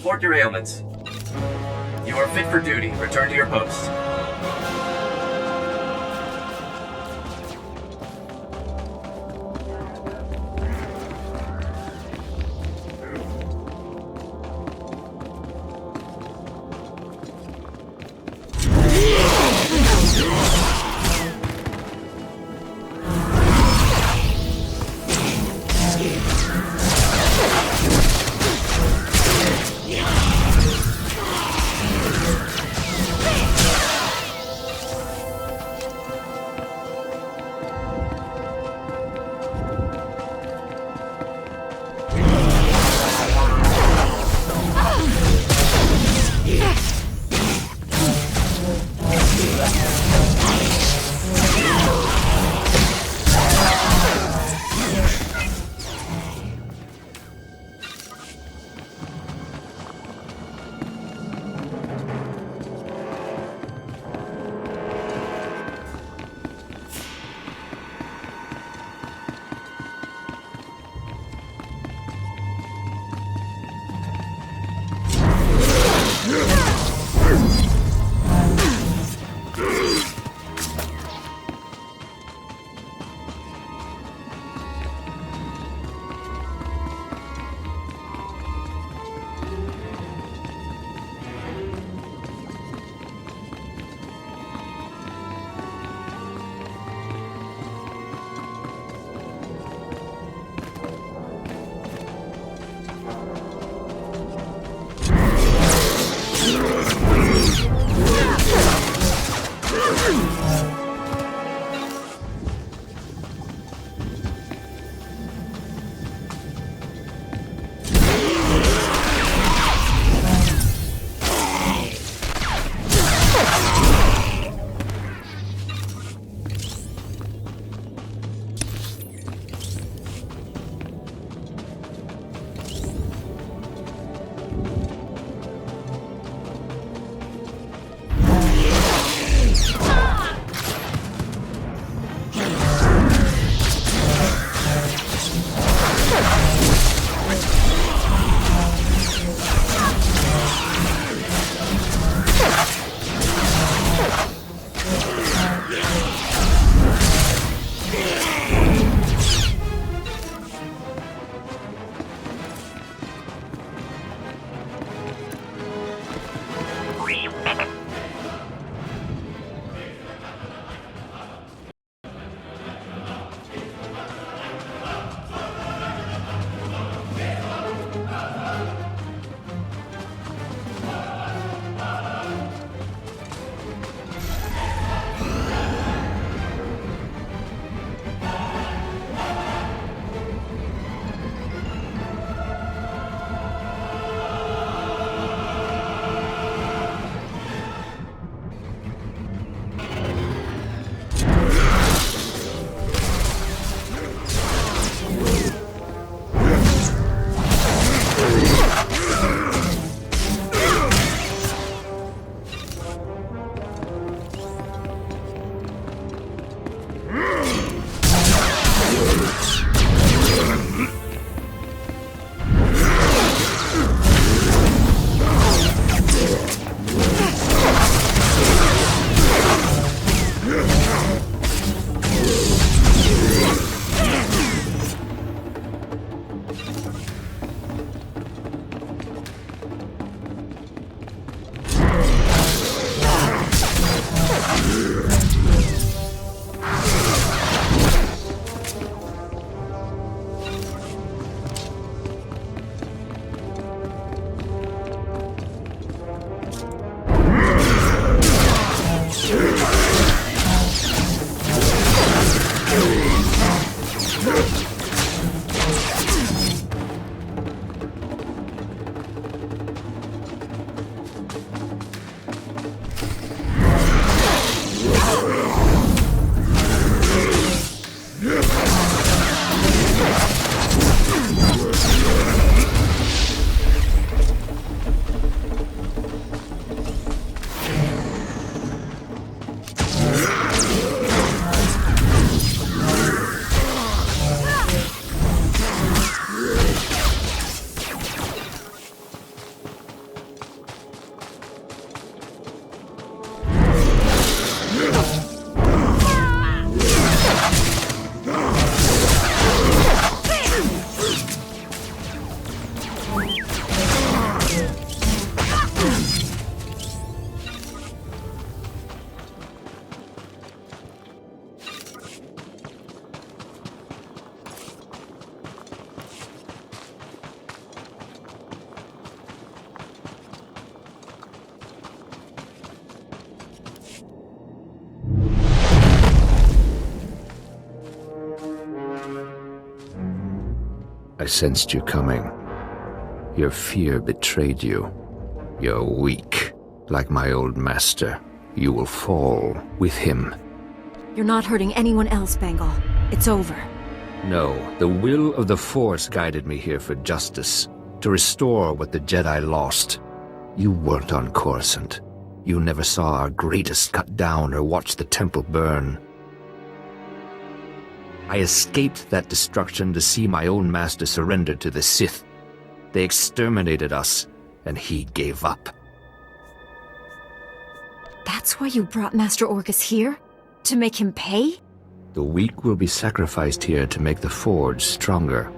Report your ailments. You are fit for duty. Return to your post. I sensed you coming. Your fear betrayed you. You're weak. Like my old master, you will fall with him. You're not hurting anyone else, Bengal. It's over. No, the will of the Force guided me here for justice, to restore what the Jedi lost. You weren't on Coruscant. You never saw our greatest cut down or watched the temple burn. I escaped that destruction to see my own master surrender to the Sith. They exterminated us, and he gave up. That's why you brought Master Orgus here? To make him pay? The weak will be sacrificed here to make the Forge stronger.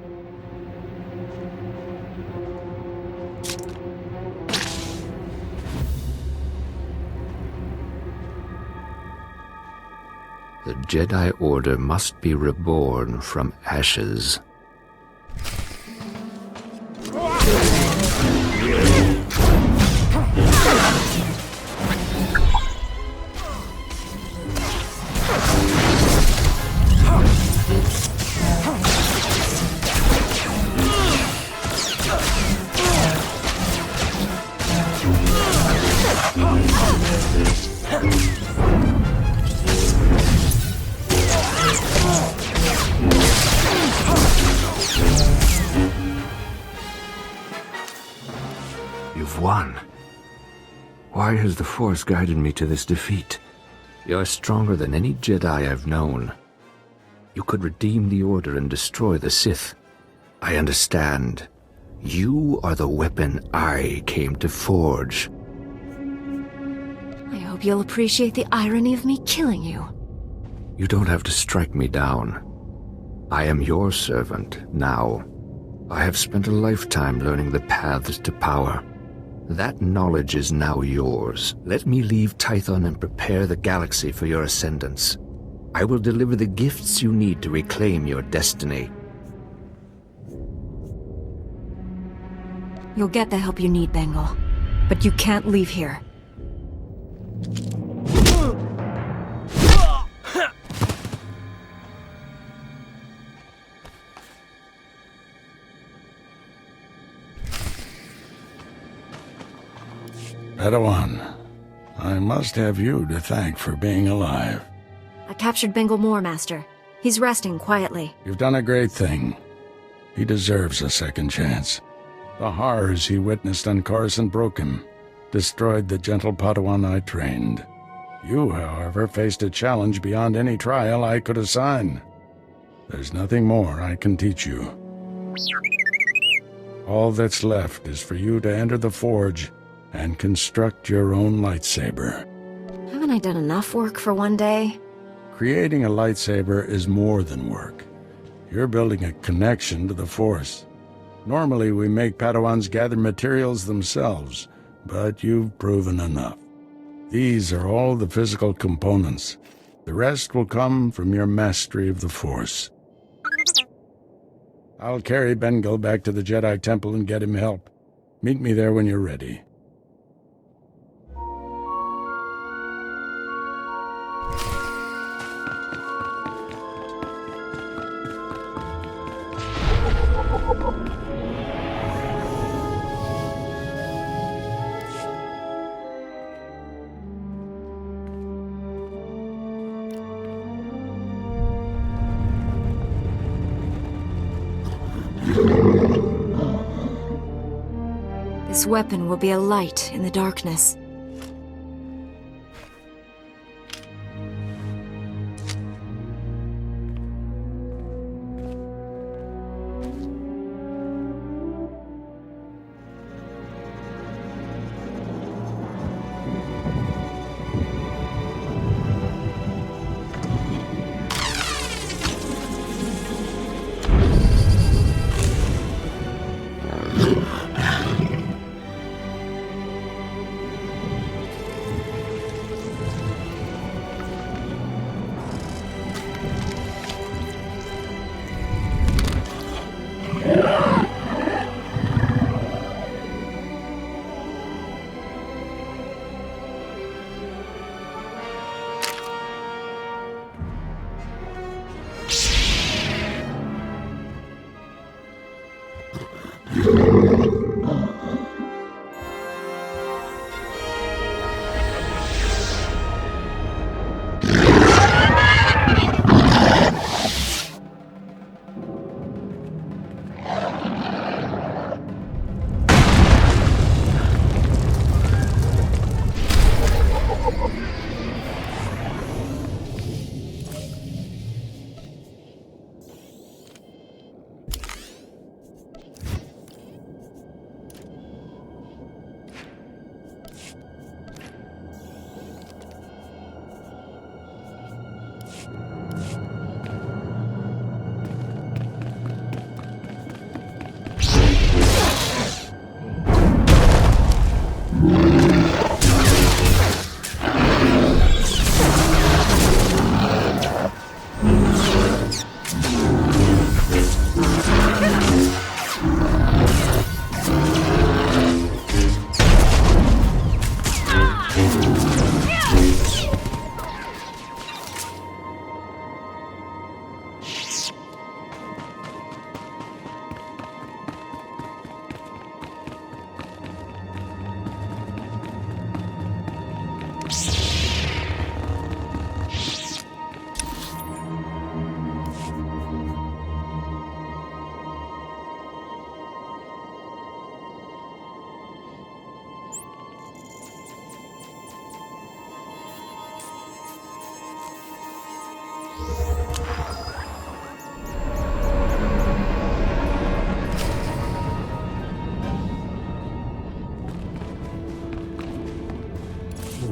The Jedi Order must be reborn from ashes. You've won. Why has the Force guided me to this defeat? You're stronger than any Jedi I've known. You could redeem the Order and destroy the Sith. I understand. You are the weapon I came to forge. I hope you'll appreciate the irony of me killing you. You don't have to strike me down. I am your servant now. I have spent a lifetime learning the paths to power. That knowledge is now yours. Let me leave Tython and prepare the galaxy for your ascendance. I will deliver the gifts you need to reclaim your destiny. You'll get the help you need, Bengal. But you can't leave here. Padawan, I must have you to thank for being alive. I captured Bengal Moore, Master. He's resting quietly. You've done a great thing. He deserves a second chance. The horrors he witnessed on Coruscant broke him, destroyed the gentle Padawan I trained. You, however, faced a challenge beyond any trial I could assign. There's nothing more I can teach you. All that's left is for you to enter the Forge and construct your own lightsaber. Haven't I done enough work for one day? Creating a lightsaber is more than work. You're building a connection to the Force. Normally we make Padawans gather materials themselves, but you've proven enough. These are all the physical components. The rest will come from your mastery of the Force. I'll carry Bengal back to the Jedi Temple and get him help. Meet me there when you're ready. This weapon will be a light in the darkness.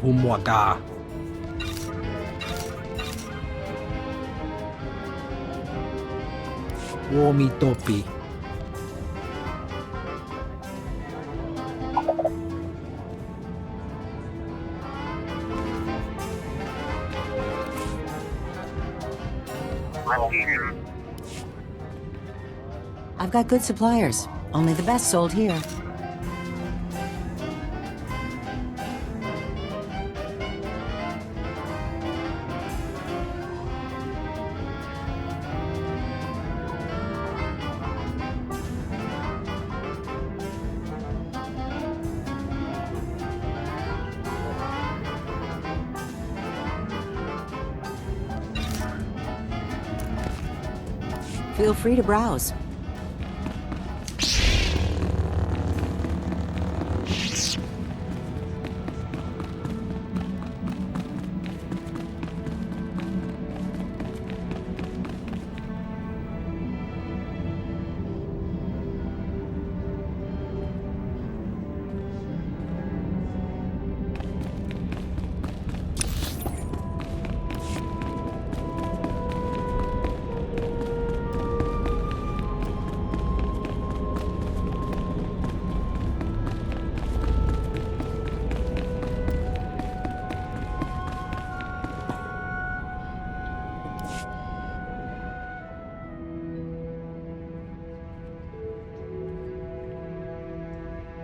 Humwada. Womitopi. I've got good suppliers. Only the best sold here. Feel free to browse.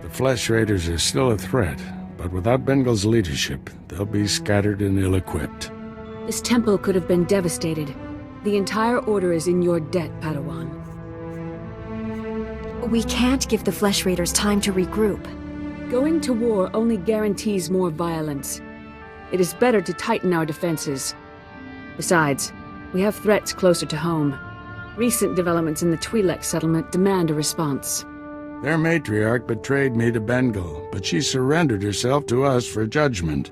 The Flesh Raiders are still a threat, but without Bengal's leadership, they'll be scattered and ill-equipped. This temple could have been devastated. The entire order is in your debt, Padawan. We can't give the Flesh Raiders time to regroup. Going to war only guarantees more violence. It is better to tighten our defenses. Besides, we have threats closer to home. Recent developments in the Twi'lek settlement demand a response. Their matriarch betrayed me to Bengal, but she surrendered herself to us for judgment.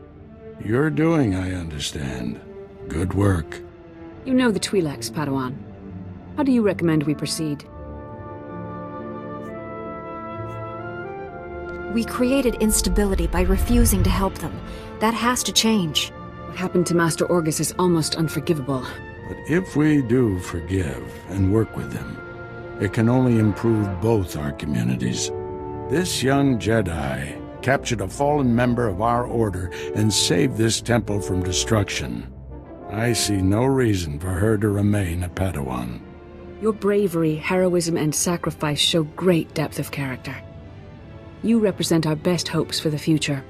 You're doing, I understand. Good work. You know the Twi'leks, Padawan. How do you recommend we proceed? We created instability by refusing to help them. That has to change. What happened to Master Orgus is almost unforgivable. But if we do forgive and work with them, it can only improve both our communities. This young Jedi captured a fallen member of our order and saved this temple from destruction. I see no reason for her to remain a Padawan. Your bravery, heroism, and sacrifice show great depth of character. You represent our best hopes for the future.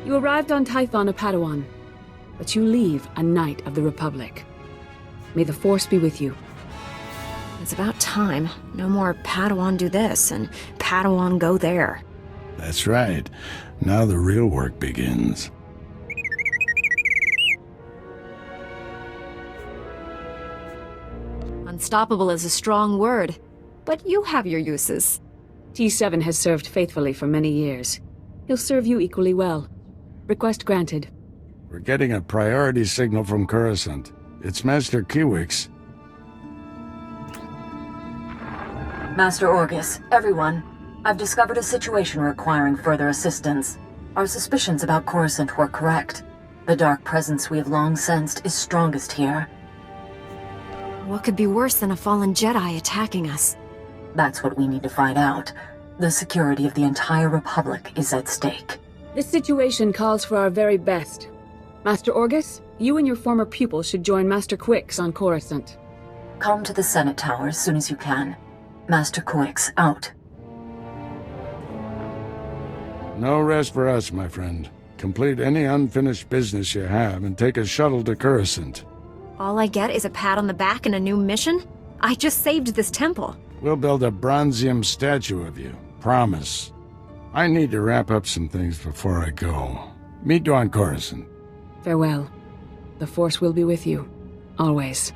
You arrived on Tython a Padawan, but you leave a Knight of the Republic. May the Force be with you. It's about time. No more Padawan do this and Padawan go there. That's right. Now the real work begins. Unstoppable is a strong word, but you have your uses. T7 has served faithfully for many years. He'll serve you equally well. Request granted. We're getting a priority signal from Coruscant. It's Master Kiwix. Master Orgus, everyone. I've discovered a situation requiring further assistance. Our suspicions about Coruscant were correct. The dark presence we have long sensed is strongest here. What could be worse than a fallen Jedi attacking us? That's what we need to find out. The security of the entire Republic is at stake. This situation calls for our very best. Master Orgus, you and your former pupil should join Master Quix on Coruscant. Come to the Senate Tower as soon as you can. Master Quix, out. No rest for us, my friend. Complete any unfinished business you have and take a shuttle to Coruscant. All I get is a pat on the back and a new mission? I just saved this temple. We'll build a bronzium statue of you. Promise. I need to wrap up some things before I go. Meet you on Coruscant. Farewell. The Force will be with you. Always.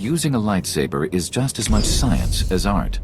Using a lightsaber is just as much science as art.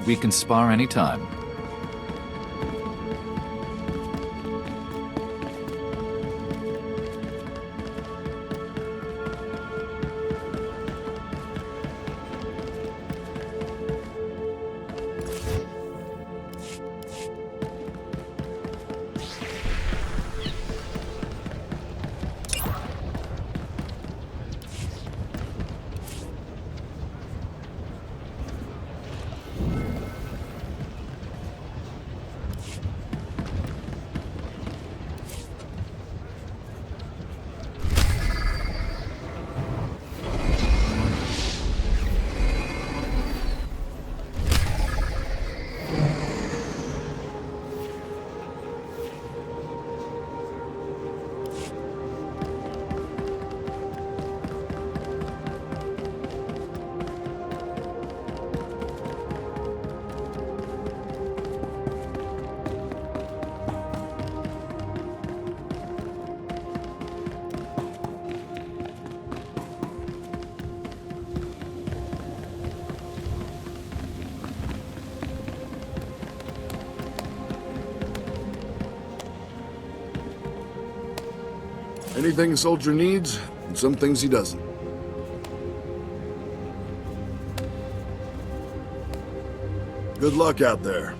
We can spar anytime. Anything a soldier needs, and some things he doesn't. Good luck out there.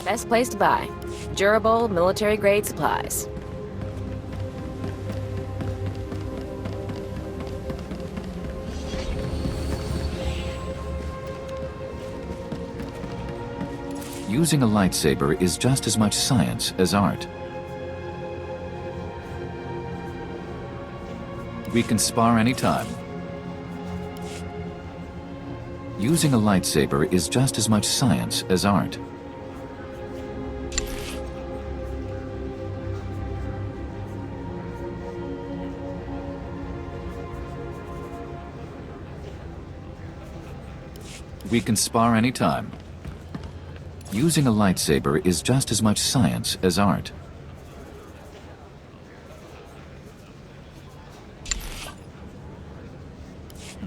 Best place to buy. Durable, military-grade supplies. Using a lightsaber is just as much science as art. We can spar anytime. Using a lightsaber is just as much science as art. We can spar anytime. Using a lightsaber is just as much science as art.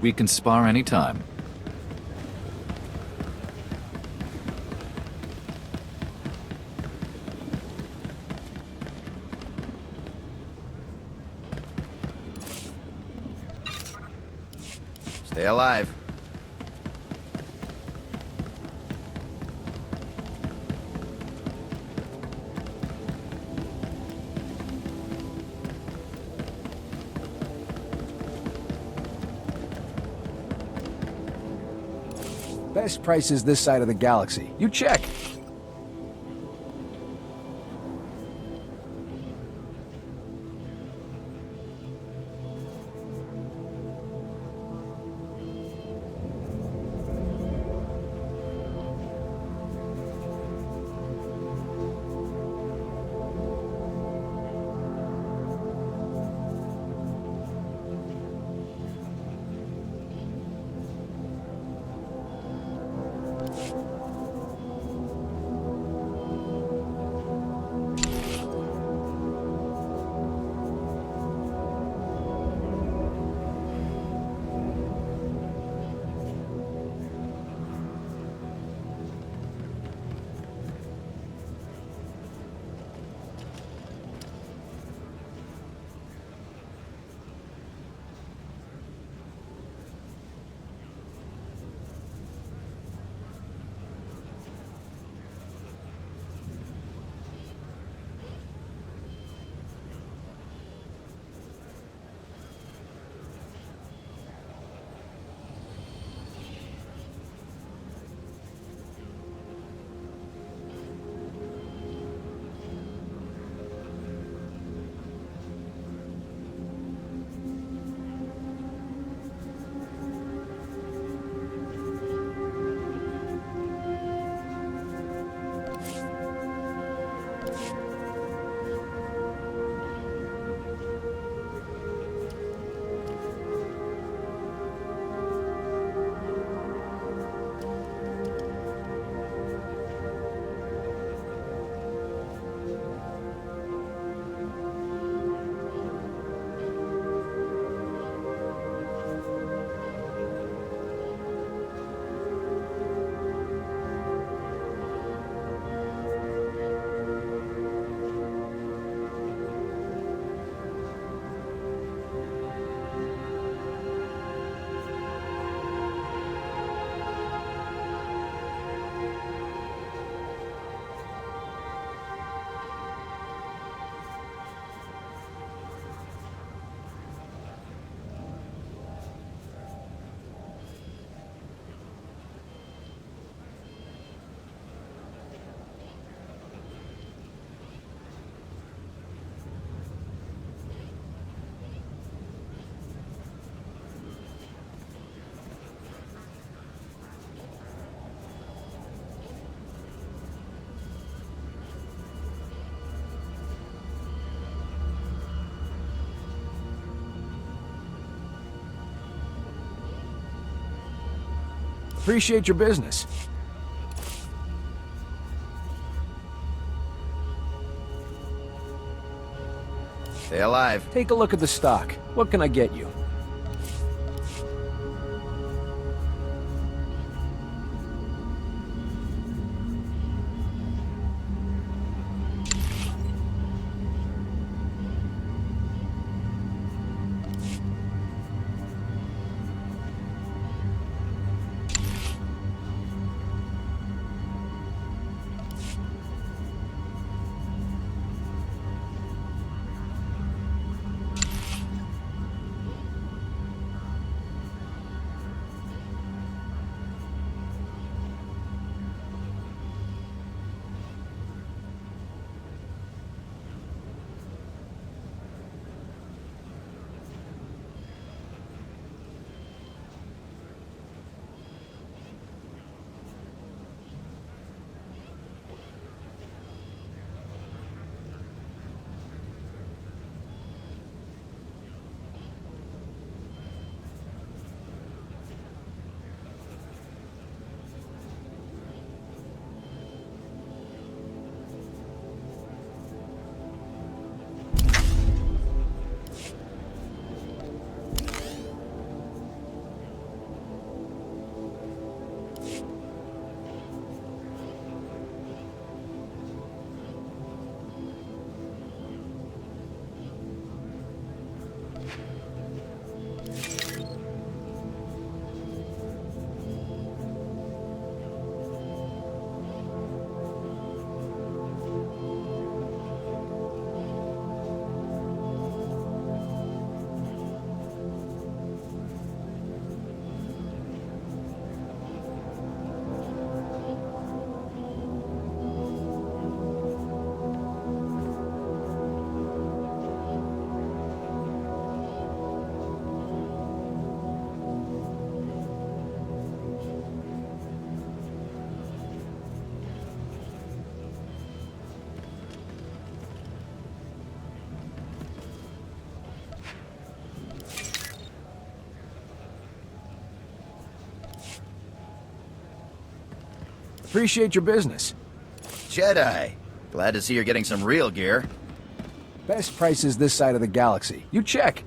We can spar anytime. Stay alive. Best prices this side of the galaxy. You check. Appreciate your business. Stay alive. Take a look at the stock. What can I get you? Appreciate your business. Jedi. Glad to see you're getting some real gear. Best prices this side of the galaxy. You check.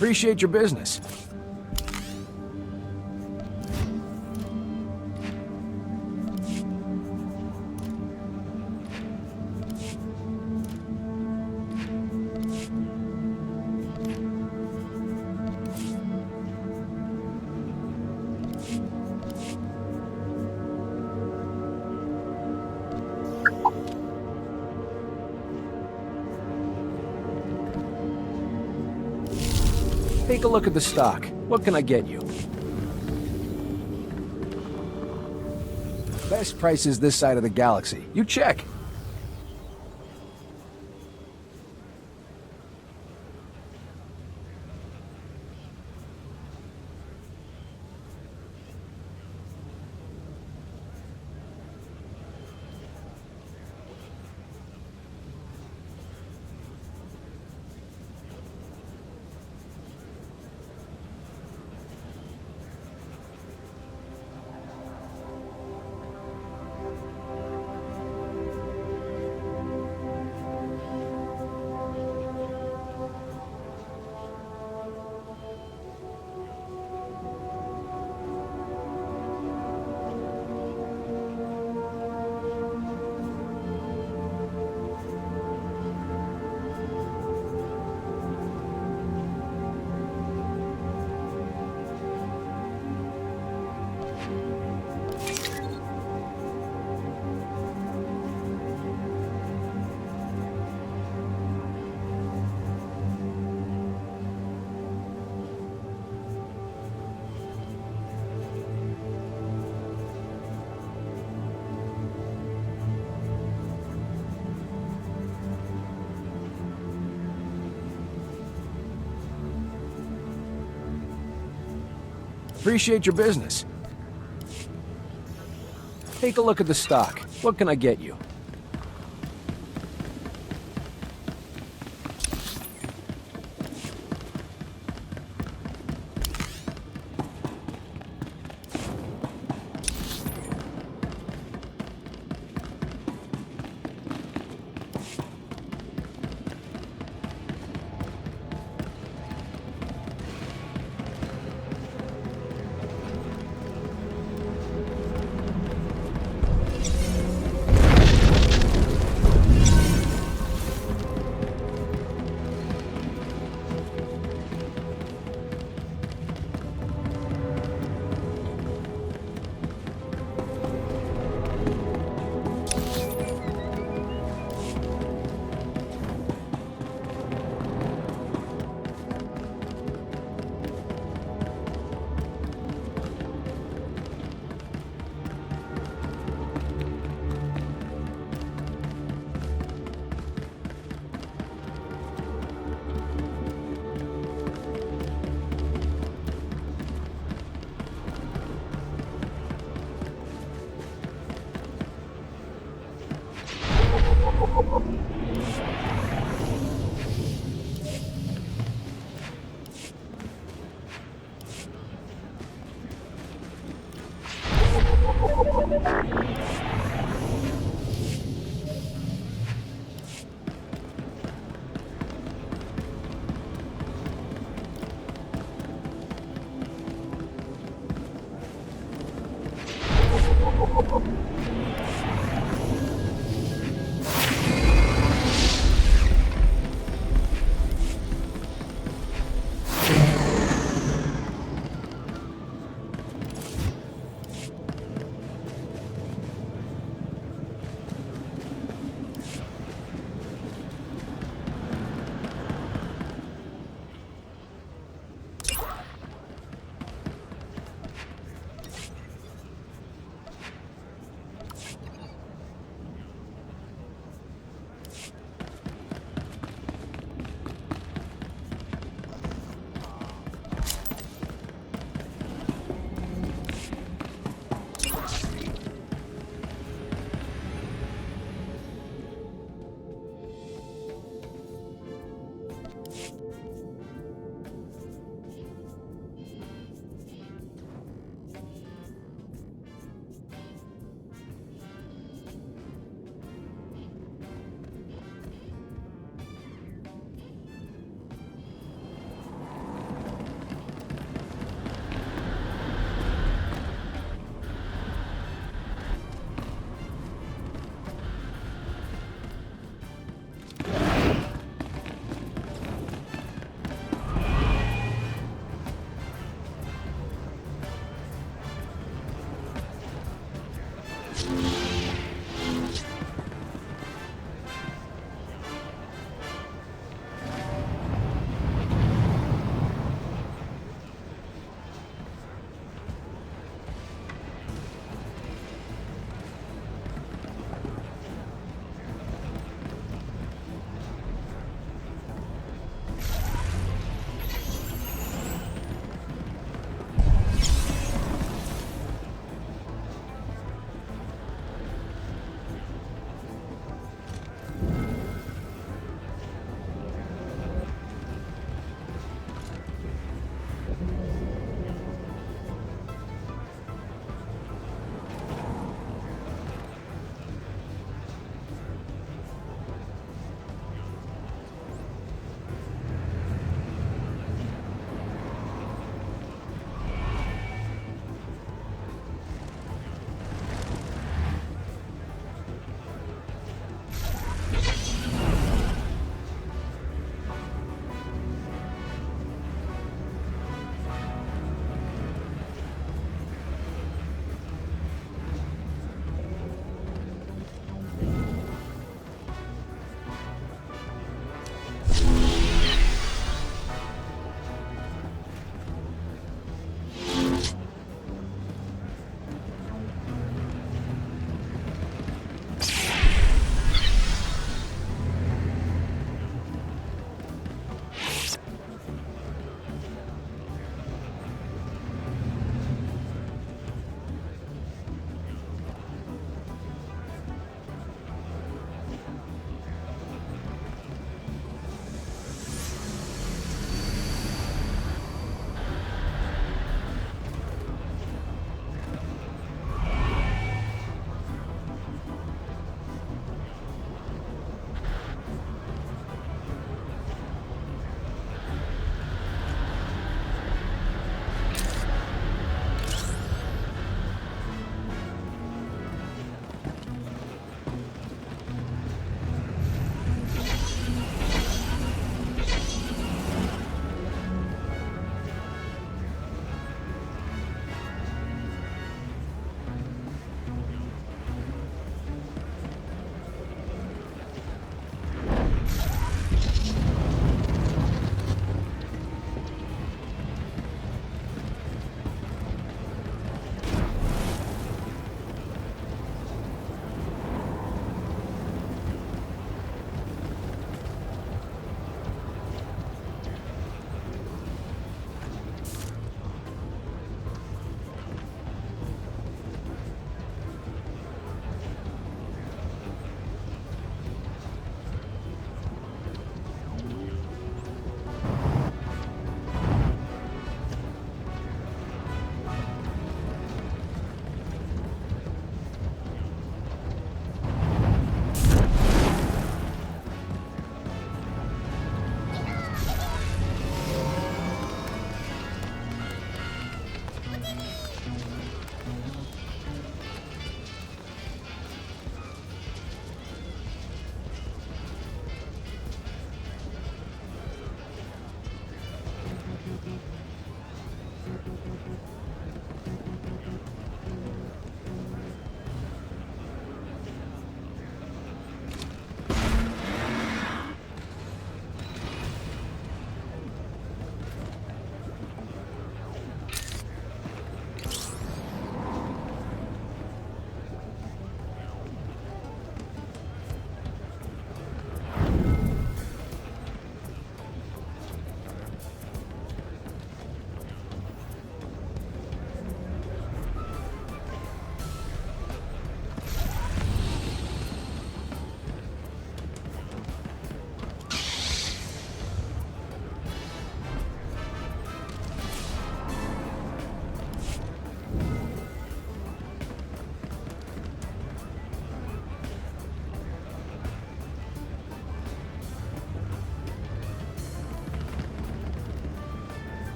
Appreciate your business. Take a look at the stock. What can I get you? Best prices this side of the galaxy. You check. Appreciate your business. Take a look at the stock. What can I get you?